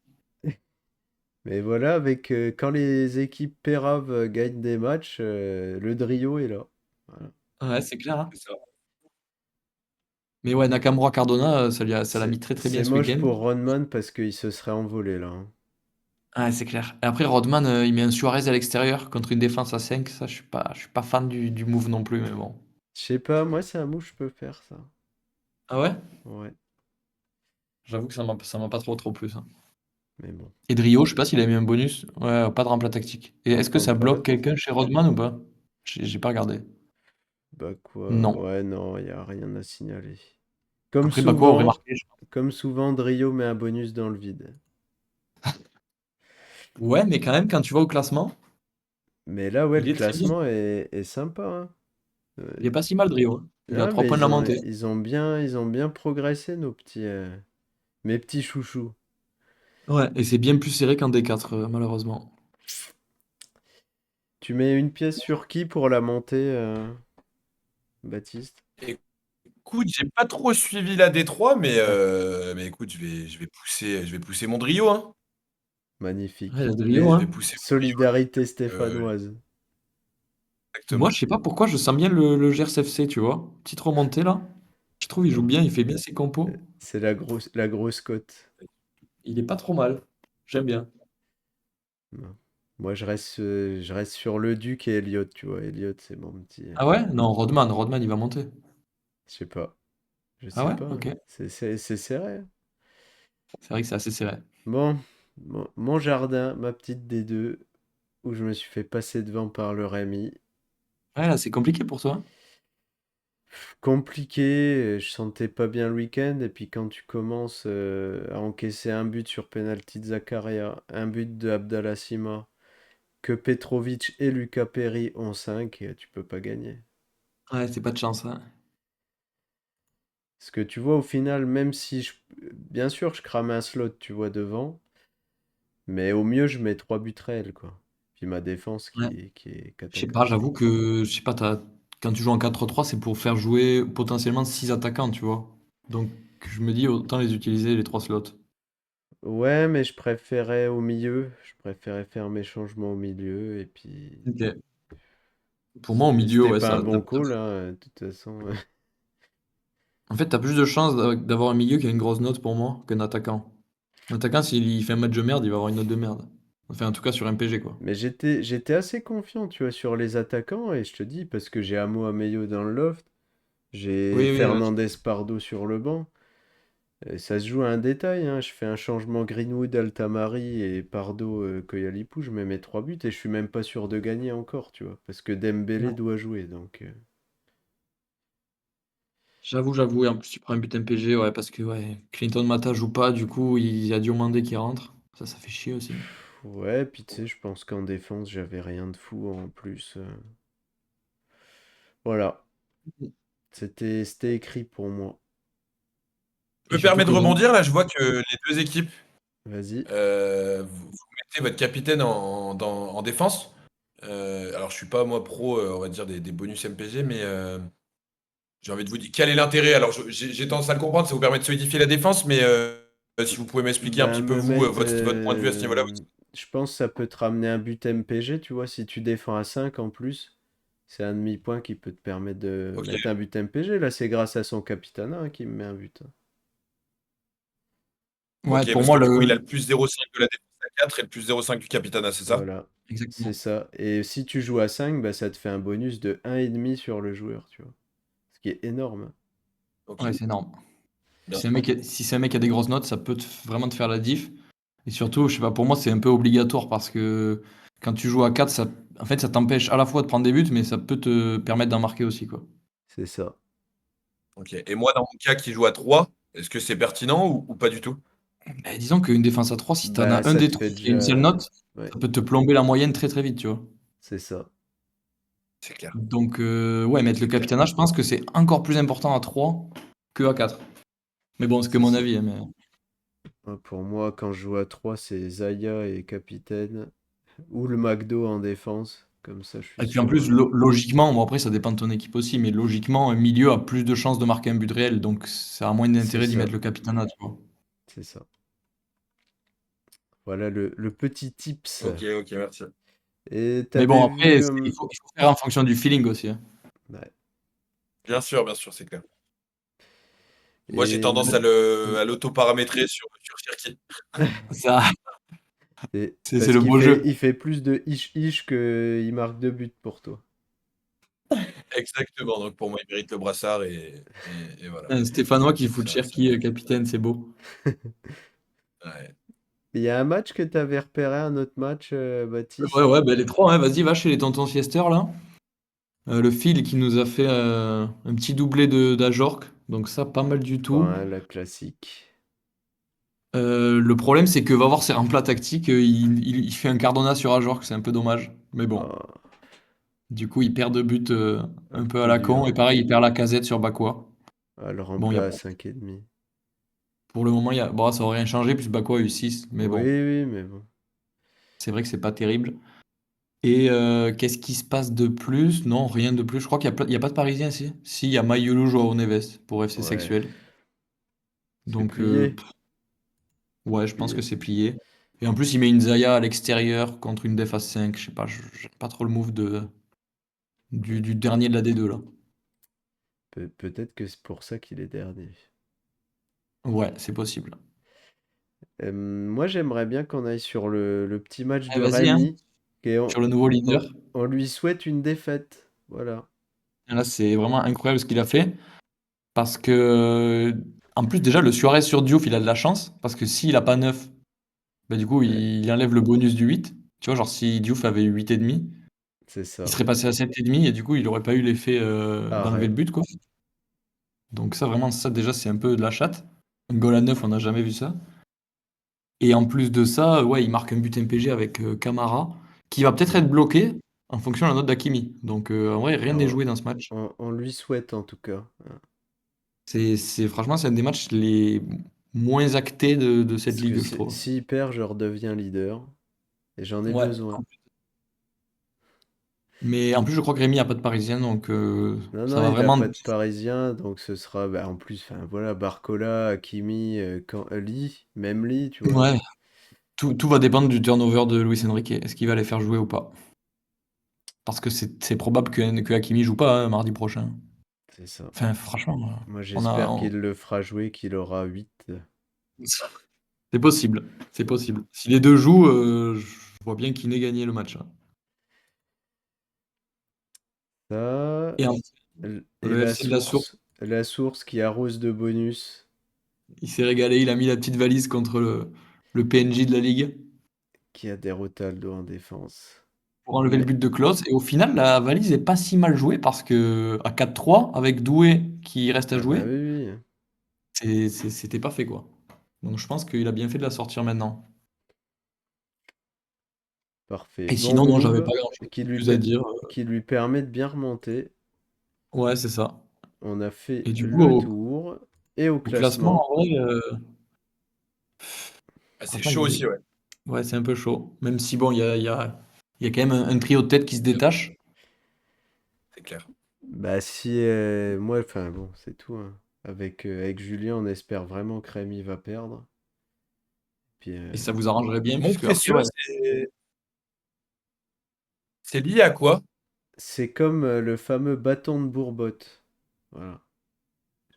mais voilà, avec quand les équipes péraves gagnent des matchs, le Drio est là. Voilà. Ouais, c'est clair, hein. C'est ça. Mais ouais, Nakamura Cardona, ça l'a mis très très bien C'est ce moche week-end. pour Rodman parce qu'il se serait envolé là, hein. Ouais, c'est clair. Et après, Rodman, il met un Suarez à l'extérieur contre une défense à 5. Ça, je suis pas fan du move non plus, mais bon. Je sais pas, moi c'est un move, je peux faire ça. Ah ouais? Ouais, J'avoue que ça m'a pas trop plu, ça. mais bon. Et Drio, je sais pas s'il a mis un bonus. Ouais, pas de remplât tactique. Et est-ce que Non, ça pas là. bloque quelqu'un chez Rodman ou pas? J'ai pas regardé. Bah quoi? Non. Ouais, non, il y a rien à signaler. Après, bah quoi, aurait marqué. Comme souvent, Drio met un bonus dans le vide. Ouais, mais quand même, quand tu vas au classement, Mais là, ouais, le il est très bien. classement est sympa, hein. Il est pas si mal, Drio, hein. Il est à Ah, 3 mais points de la montée. ils ont bien progressé, mes petits chouchous. Ouais, et c'est bien plus serré qu'un D4, malheureusement. Tu mets une pièce sur qui pour la montée, Baptiste? Écoute, j'ai pas trop suivi la D3, mais écoute, je vais pousser mon Drio, hein. Ouais, Magnifique. la Drio, Je hein. vais pousser mon Drio. Solidarité Euh, stéphanoise. Moi, exactement. je sais pas pourquoi je sens bien le Gers FC, tu vois. Petite remontée, là. Je trouve il joue bien, il fait bien ses compos. C'est la grosse cote. Il est pas trop mal. J'aime bien. Non. Moi, je reste sur le Duc et Elliott, tu vois. Elliott, c'est mon petit. Ah ouais? Non, Rodman, il va monter. Je sais pas. Je Ah sais ouais? pas, Ok. hein. C'est serré, hein. C'est vrai que c'est assez serré. Bon, mon jardin, ma petite D2, où je me suis fait passer devant par le Rémi. Ouais, là, c'est compliqué pour toi. Compliqué, je sentais pas bien le week-end, et puis quand tu commences à encaisser un but sur penalty de Zakaria, un but de Abdallah Sima, que Petrovic et Lucas Perry ont 5, tu peux pas gagner. Ouais, c'est pas de chance, hein. Parce que tu vois, au final, même si bien sûr, je crame un slot, tu vois, devant, mais au mieux, je mets 3 buts réels, quoi. Puis ma défense Ouais. qui est Je sais pas, j'avoue cataclysmique. que, je sais pas, quand tu joues en 4-3, c'est pour faire jouer potentiellement 6 attaquants, tu vois. Donc, je me dis, autant les utiliser, les 3 slots. Ouais, mais je préférais au milieu. Je préférais faire mes changements au milieu. Et puis, Ok. Pour moi, au milieu, c'était ouais, pas un ça. bon call, hein, de toute façon. En fait, t'as plus de chances d'avoir un milieu qui a une grosse note pour moi qu'un attaquant. Un attaquant, s'il fait un match de merde, il va avoir une note de merde. Enfin, en tout cas, sur un PG, quoi. Mais j'étais assez confiant, tu vois, sur les attaquants. Et je te dis, parce que j'ai Amo Ameyo dans le loft, j'ai Oui, oui, ouais. Fernandez Pardo sur le banc. Et ça se joue à un détail, hein. Je fais un changement Greenwood, Altamari et Pardo, Koyalipou. Je mets mes 3 buts et je suis même pas sûr de gagner encore, tu vois. Parce que Dembélé Ouais. doit jouer, donc. J'avoue. Et en plus, tu prends un but MPG, ouais, parce que, ouais, Clinton Mata joue pas, du coup, il y a Diomandé qui rentre. Ça fait chier aussi. Ouais, puis tu sais, je pense qu'en défense, j'avais rien de fou en plus. Voilà, c'était écrit pour moi. Je Et me surtout permets de que dans. rebondir, là, je vois que les deux équipes, Vas-y. vous mettez votre capitaine en défense. Alors, je suis pas, moi, pro, on va dire, des bonus MPG, mais j'ai envie de vous dire, quel est l'intérêt? Alors, j'ai tendance à le comprendre, ça vous permet de solidifier la défense, mais si vous pouvez m'expliquer un Ben, petit peu, me vous, mettre. votre point de vue à ce niveau-là. Je pense que ça peut te ramener un but MPG, tu vois, si tu défends à 5 en plus. C'est un demi-point qui peut te permettre de Ok, mettre un but MPG. Là, c'est grâce à son capitana, hein, qui me met un but, hein. Ouais, ok, pour parce moi, que du coup, il a le plus 0,5 de la défense à 4 et le plus 0,5 du Capitana, c'est ça? Voilà, c'est Exactement. ça. Et si tu joues à 5, bah, ça te fait un bonus de 1,5 sur le joueur, tu vois. Ce qui est énorme, hein. Ok, Ouais, c'est énorme. bien. Si c'est un mec qui a des grosses notes, ça peut vraiment te faire la diff. Et surtout, je sais pas, pour moi, c'est un peu obligatoire parce que quand tu joues à 4, en fait, ça t'empêche à la fois de prendre des buts, mais ça peut te permettre d'en marquer aussi, quoi. C'est ça. Ok. Et moi, dans mon cas qui joue à 3, est-ce que c'est pertinent ou pas du tout? Et disons qu'une défense à 3, si t'en Bah, as un ça des te 3 fait qui a une seule déjà. note, Ouais, ça peut te plomber la moyenne très très vite, tu vois. c'est ça. C'est clair. Donc, ouais, mettre le C'est clair. capitana, je pense que c'est encore plus important à 3 que à 4. Mais bon, c'est que C'est mon ça. avis, hein, mais. Pour moi, quand je joue à 3, c'est Zaya et capitaine. Ou le McDo en défense. Comme ça, je suis Et puis en sûr. plus, logiquement, bon après ça dépend de ton équipe aussi, mais logiquement, un milieu a plus de chances de marquer un but réel, donc ça a moins C'est d'intérêt d'y ça. mettre le capitana, tu vois. C'est ça. Voilà le petit tips. Ok, ok, merci. Et Mais bon, t'avais après, vu. il faut faire en fonction du feeling aussi, hein. Ouais. Bien sûr, c'est clair. Moi, j'ai Et. tendance à l'auto-paramétrer sur Cherki. Ça, c'est Parce le qu'il beau fait, jeu. il fait plus de ish-ish qu'il marque 2 buts pour toi. Exactement. Donc, pour moi, il mérite le brassard et voilà. Un Stéphanois qui fout Ça Cherki capitaine, c'est beau. ouais. Il y a un match que t'avais repéré, un autre match, Ouais, Baptiste? ouais, bah les trois, hein, vas-y, va chez les tontons siesteurs, là. Le Phil qui nous a fait un petit doublé d'Ajorc, donc ça, pas mal du Bon, tout. hein, la classique. Le problème, c'est que va voir ses remplats tactiques, il fait un Cardona sur Ajorc, c'est un peu dommage. Mais bon, Oh, du coup, il perd 2 buts un un peu à peu la con. dur. Et pareil, il perd la casette sur Bakwa. Ah, le Bon, remplat à 5,5. pour le moment, bon, ça aurait rien changé, puisque Bakwa a eu 6. Mais Oui, bon, oui, mais bon. c'est vrai que c'est pas terrible. Et qu'est-ce qui se passe de plus? Non, rien de plus. Je crois qu'il y a pas de Parisien ici. Si, il y a Mayolo Joao Neves pour FC Ouais, Sexuel. c'est Donc, plié. ouais, je pense que Plié. c'est plié. Et en plus, il met une Zaya à l'extérieur contre une def à 5. Je sais pas, j'aime pas trop le move Ouais. du dernier de la D2 là. Peut-être que c'est pour ça qu'il est dernier. Ouais, c'est possible. Moi, j'aimerais bien qu'on aille sur le petit match Eh, de vas-y, hein, Rémi. Et sur le nouveau leader. on lui souhaite une défaite. Voilà. Là, c'est vraiment incroyable ce qu'il a fait. Parce que, en plus, déjà, le Suarez sur Diouf, il a de la chance. Parce que s'il a pas 9, bah, du coup, Ouais, il enlève le bonus du 8. Tu vois, genre, si Diouf avait eu 8,5, c'est il ça. serait passé à 7,5 et du coup, il aurait pas eu l'effet d'enlever Arrêt. le but, quoi. Donc, ça, vraiment, ça, déjà, c'est un peu de la chatte. Un goal à 9, on n'a jamais vu ça. Et en plus de ça, ouais, il marque un but MPG avec Camara, qui va peut-être Mm. être bloqué en fonction de la note d'Hakimi. Donc, en vrai, rien n'est On, joué dans ce match. on lui souhaite en tout cas, hein. Franchement, c'est un des matchs les moins actés de cette Parce que ligue, je trouve. s'il perd, je redeviens leader. Et j'en ai Ouais. besoin. Mais en plus, je crois que Rémi a pas de Parisien, donc Non, ça non, va il a vraiment. pas de Parisien, donc ce sera bah, en plus, enfin voilà, Barcola, Hakimi, Lee, même Lee, tu vois. Ouais, tout va dépendre du turnover de Luis Enrique. Est-ce qu'il va les faire jouer ou pas? Parce que c'est probable que Hakimi joue pas hein, mardi prochain. C'est ça. Enfin, franchement, Moi, on a, j'espère qu'il le fera jouer, qu'il aura 8. c'est possible, c'est possible. Si les deux jouent, je vois bien qu'il n'ait gagné le match, hein. Ça, Et, et le FC de la Source, la source qui arrose de bonus, il s'est régalé, il a mis la petite valise contre le PNJ de la Ligue qui a des Rotaldo en défense. pour enlever le Mais, but de Klose. Et au final, la valise est pas si mal jouée parce que à 4-3, avec Doué qui reste à ah bah jouer, oui, oui, c'était pas fait quoi. Donc je pense qu'il a bien fait de la sortir maintenant. parfait. Et Bon sinon, non, j'avais pas move grand-chose de plus à dire. qui lui permet de bien remonter. Ouais, c'est ça. On a fait Et du coup, le tour et au au classement, classement. en vrai, Ah, c'est franchement, chaud aussi, ouais. ouais, c'est un peu chaud. Même si, bon, il y a quand même un trio de tête qui se détache. C'est clair. Bah si moi, enfin bon, c'est tout, hein. Avec Julien, on espère vraiment que Rémi va perdre. Puis Et ça vous arrangerait bien, Mon puisque précieux, Arthur, c'est lié à quoi? c'est comme le fameux bâton de Bourbotte. Voilà.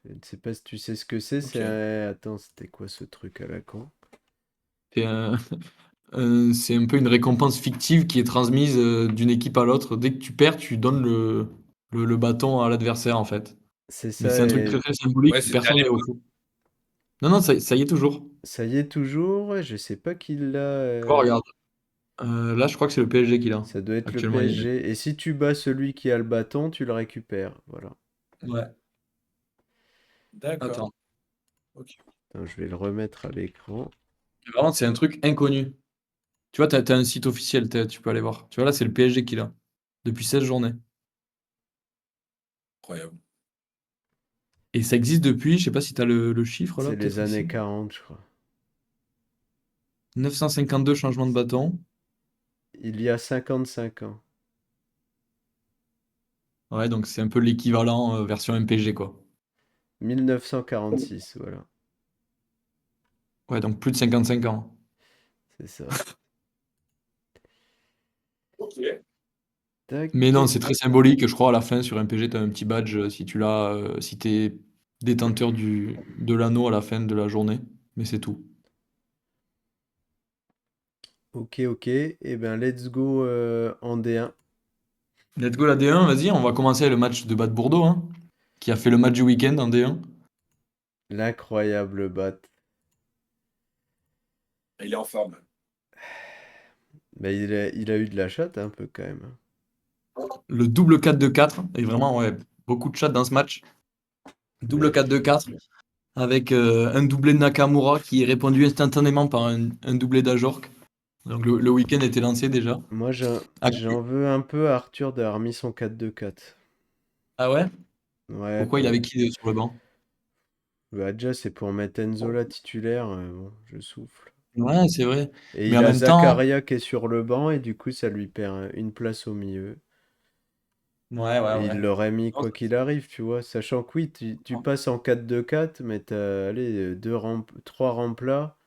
Je ne sais pas si tu sais ce que c'est. Ok. Attends, c'était quoi ce truc à la con? c'est c'est un peu une récompense fictive qui est transmise d'une équipe à l'autre. Dès que tu perds, tu donnes le bâton à l'adversaire, en fait. C'est Mais ça, c'est un truc très et très symbolique Ouais, que c'était à personne n'a au l'époque. foot. Non, non, ça y est toujours. ça y est toujours. Je sais pas qui l'a. Oh, regarde. Là, je crois que c'est le PSG qui l'a. Ça doit être le Actuellement, il est. PSG. Et si tu bats celui qui a le bâton, tu le récupères. Voilà. Ouais. D'accord. Attends. Ok. Attends, je vais le remettre à l'écran. Vraiment, c'est un truc inconnu. Tu vois, t'as un site officiel, tu peux aller voir. Tu vois, là, c'est le PSG qui l'a. Depuis 16 journées. Incroyable. Et ça existe depuis, je sais pas si t'as le chiffre là, C'est les peut-être années ici. 40, je crois. 952 changements de bâton. Il y a 55 ans. Ouais, donc c'est un peu l'équivalent version MPG, quoi. 1946, voilà. Ouais, donc plus de 55 ans. C'est ça. Ok. Tac. Mais non, c'est très symbolique. Je crois à la fin sur MPG, t'as un petit badge si tu l'as, si t'es détenteur de l'anneau à la fin de la journée. Mais c'est tout. Ok, ok. Eh ben, let's go en D1. Let's go la D1, vas-y, on va commencer le match de Bad Bourdeaux, hein, qui a fait le match du week-end en D1. L'incroyable bat. Il est en forme. Bah, il a eu de la chatte un peu quand même. Le double 4-2-4, et vraiment, ouais, beaucoup de chat dans ce match. Double Mais 4-2-4, avec un doublé de Nakamura qui est répondu instantanément par un doublé d'Ajorc. Donc le week-end était lancé déjà. moi, Ah, j'en veux un peu à Arthur d'avoir mis son 4-2-4. ah ouais? Ouais, Pourquoi il avait qui sur le banc? bah, déjà, c'est pour mettre Enzola titulaire. Bon, je souffle. Ouais, c'est vrai. Et Mais il en a même temps, Zakaria qui est sur le banc et du coup, ça lui perd une place au milieu. ouais, ouais, Et il ouais. l'aurait mis quoi qu'il arrive, tu vois. Sachant que oui, tu passes en 4-2-4, mais t'as, allez, 3 remplats.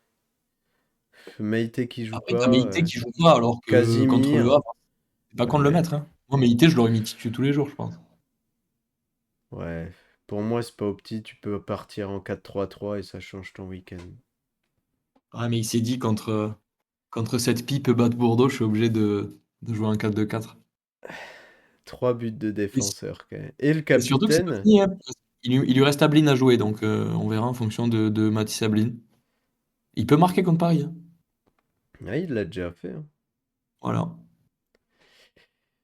Meïté qui joue Après, t'as pas. Meïté qui joue pas, alors que contre le Casimir. Havre, c'est pas contre le Ouais, mettre, hein. Moi, Meïté, je l'aurais mis titu tous les jours, je pense. ouais. Pour moi, c'est pas opti. Tu peux partir en 4-3-3 et ça change ton week-end. Ouais, mais il s'est dit contre cette pipe Bad Bourdeaux, je suis obligé de jouer un 4-2-4. 3 buts de Et, défenseur quand même. Et le et surtout que c'est pas capitaine. fini, hein, parce il lui reste Ablin à jouer, donc on verra en fonction de Mathis Ablin. Il peut marquer contre Paris, hein. Ah, il l'a déjà fait, hein. Voilà.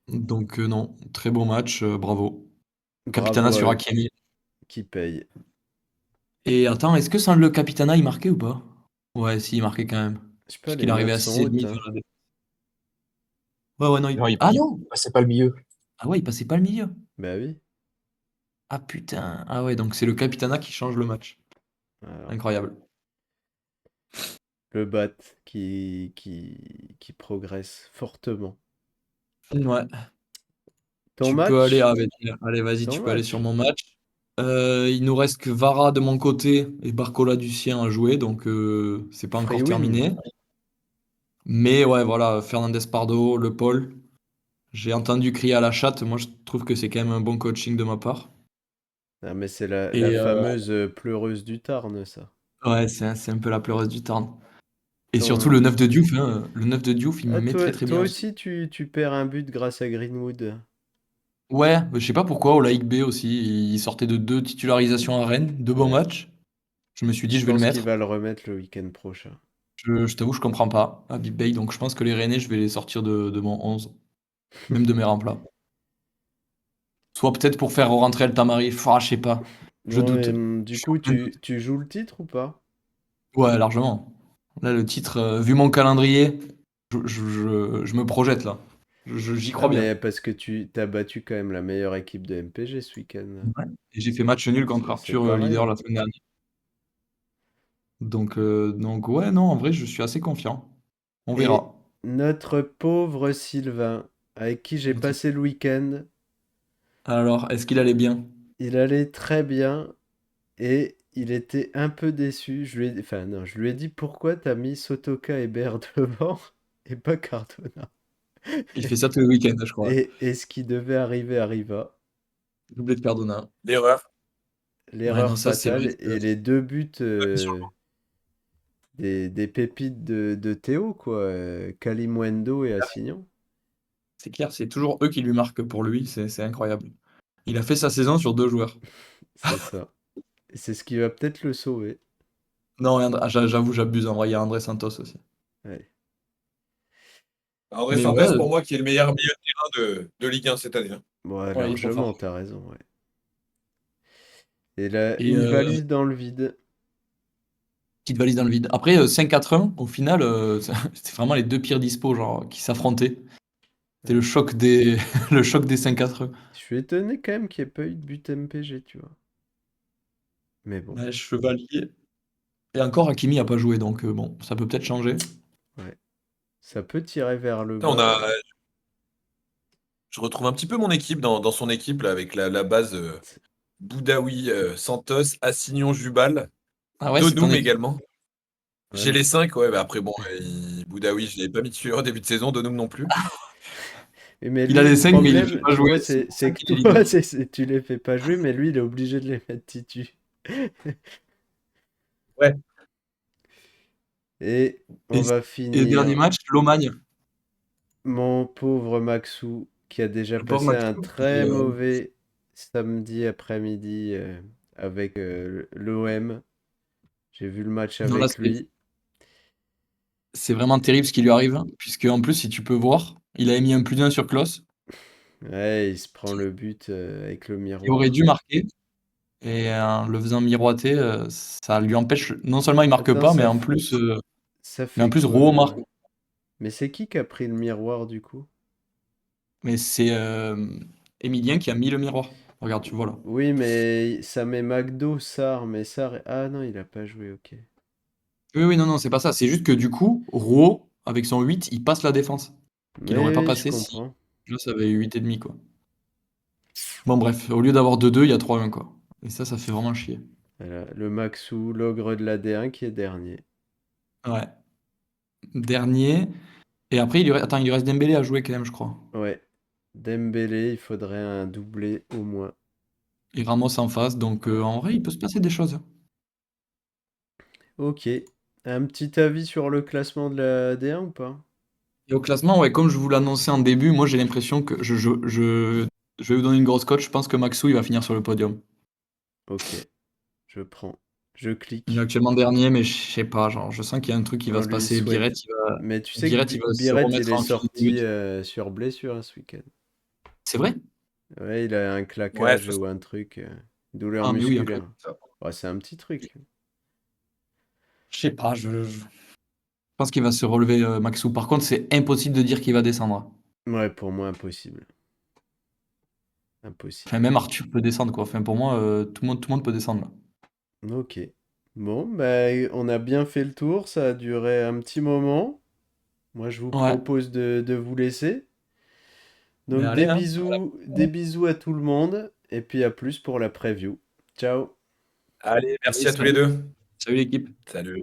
Donc non, très beau match, bravo. Capitana Bravo à sur eux Hakimi. qui payent. Et attends, est-ce que sans le Capitana, il marquait ou pas? Ouais, si, il marquait quand même. Je sais pas, Puisqu'il les est arrivé notes à sont hautes, 6,5 hein. sur la défense. Ouais, ouais, non, Non, Ah il non! passait pas le milieu. Ah ouais, il passait pas le milieu. Bah oui. Ah putain. Ah ouais, donc c'est le Capitana qui change le match. Alors, Incroyable. le BAT qui progresse fortement. Ouais. Ton Tu peux aller match? avec. Allez, vas-y, Ton tu peux aller sur match? mon match. Il nous reste que Vara de mon côté et Barcola du sien à jouer, donc c'est pas Free encore win. terminé. Mais ouais, voilà, Fernandez Pardo, Le Paul. J'ai entendu crier à la chatte. Moi, je trouve que c'est quand même un bon coaching de ma part. Ah, mais c'est la Et fameuse pleureuse du Tarn, ça. ouais, c'est un peu la pleureuse du Tarn. Et surtout le Ton... 9 de Diouf, hein, le 9 de Diouf, il me Ah, met toi, très très toi bien aussi. aussi, tu perds un but grâce à Greenwood. Ouais, je sais pas pourquoi, au Laïc B aussi, il sortait de 2 titularisations à Rennes, 2 bons Ouais. matchs. Je me suis dit, Je je vais le pense qu'il mettre. va le remettre le week-end prochain. Je t'avoue, je comprends pas, Habib Beye, donc je pense que les Rennais, je vais les sortir de mon 11, même de mes remplats. Soit peut-être pour faire rentrer El Tamari, je sais pas, je Bon, doute. et, Je du suis coup, en plein doute. tu joues le titre ou pas? Ouais, largement. Là, le titre, vu mon calendrier, je me projette là. J'y Ah, crois bien. mais parce que tu t'as battu quand même la meilleure équipe de MPG ce week-end. Ouais. Et j'ai fait match nul contre C'est Arthur, leader pareil. la semaine dernière. Donc ouais, non, en vrai, je suis assez confiant. On Et verra. notre pauvre Sylvain, avec qui j'ai passé le week-end, Alors, est-ce qu'il allait bien? il allait très bien et il était un peu déçu. Enfin non, je lui ai dit pourquoi t'as mis Sotoka et Baird devant et pas Cardona. Il fait ça tous les week-ends, je crois. Et ce qui devait arriver arriva. Doublé de Cardona. L'erreur. Ouais, non, L'erreur ça c'est vrai. fatale et les deux buts des pépites de Théo, quoi. Kalimuendo et Assignon. C'est clair, c'est toujours eux qui lui marquent pour lui, c'est incroyable. Il a fait sa saison sur 2 joueurs. C'est ça. Et c'est ce qui va peut-être le sauver. Non, j'avoue, j'abuse en vrai, il y a André Santos aussi. Ouais. André Mais Santos, ouais, pour moi, qui est le meilleur milieu de terrain de Ligue 1 cette année, hein. Ouais, ouais, il est trop largement, fort. t'as raison, ouais. Et là, Et une valise dans le vide. petite valise dans le vide. Après, 5-4-1, au final, c'était vraiment les 2 pires dispos, genre, qui s'affrontaient. C'était le Ouais. choc des le choc des 5-4-1. Je suis étonné quand même qu'il n'y ait pas eu de but MPG, tu vois. Mais bon, Ouais, Chevalier. Et encore, Hakimi a pas joué, donc bon, ça peut peut-être changer. ouais. Ça peut tirer vers le Putain, bas. je retrouve un petit peu mon équipe dans son équipe là, avec la base C'est- Boudaoui, Santos, Assignon, Jubal, Ah ouais, c'est ton Donoum équipe. également. Ouais, J'ai les 5, ouais, bah après bon, Boudaoui, je l'ai pas mis dessus au début de saison, Donoum non plus. mais Il a lui, les le 5, mais il les fait problème, pas tu jouer. vois, C'est c'est pour ça c'est que qu'il est toi, leader. tu les fais pas jouer, mais lui, il est obligé de les mettre titu. Ouais. Et on Et, va et dernier finir. match, Lomagne. Mon pauvre Maxou, qui a déjà Le pauvre passé un Maxime. très mauvais samedi après-midi avec l'OM. J'ai vu le match Non, là, avec lui. c'est vraiment terrible ce qui lui arrive, hein, puisque en plus, si tu peux voir, il a mis un plus 1 sur Klose, Ouais, il se prend qui, le but avec le qui aurait miroir. dû marquer. Et en le faisant miroiter, ça lui empêche. Non seulement il marque Attends, pas, ça mais en fait plus quoi? Rouault marque. Mais c'est qui a pris le miroir du coup? Mais c'est Emilien qui a mis le miroir. Regarde, tu vois là. Oui, mais ça met McDo, Sarr, mais Sarr... Ah non, il a pas joué, ok. Oui, oui, non, non, c'est pas ça. C'est juste que du coup, Rouault, avec son 8, il passe la défense. Qu'il n'aurait pas Mais je passé si comprends. là, ça avait eu 8,5 quoi. Bon, bref, au lieu d'avoir 2-2, il y a 3-1 quoi. Et ça fait vraiment chier. Voilà, le Maxou, l'ogre de la D1 qui est dernier. Ouais. Dernier. Et après, attends, il lui reste Dembélé à jouer quand même, je crois. Ouais. Dembélé, il faudrait un doublé au moins. Et Ramos en face. Donc, Ouais. en vrai, il peut se passer des choses. Ok. Un petit avis sur le classement de la D1 ou pas? Et au classement, ouais, comme je vous l'annonçais en début, moi j'ai l'impression que je vais vous donner une grosse cote. Je pense que Maxou il va finir sur le podium. Ok, je prends. Je Il est clique. actuellement dernier, mais je sais pas, genre, je sens qu'il y a un truc qui va On se lui passer. souhaite. Biret, Mais tu sais que Biret, il va se Biret, il remettre est en sorti physique. sur blessure ce week-end. C'est vrai? Ouais, il a un Ouais, claquage ou un truc. Douleur Ah, mais oui, musculaire. ok. ça. Ouais, c'est un petit truc. Je sais pas, je pense qu'il va se relever, Maxou. Par contre, c'est impossible de dire qu'il va descendre. Ouais, pour moi, impossible. Impossible. Enfin, même Arthur peut descendre, quoi. Enfin, pour moi, tout le monde peut descendre, là. Ok. Bon, bah, on a bien fait le tour, ça a duré un petit moment. Moi, je vous Ouais. propose de vous laisser. Mais Donc, allez, hein. des bisous à tout le monde, et puis à plus pour la preview. Ciao! Allez, Allez, merci à tous les deux. salut l'équipe. Salut.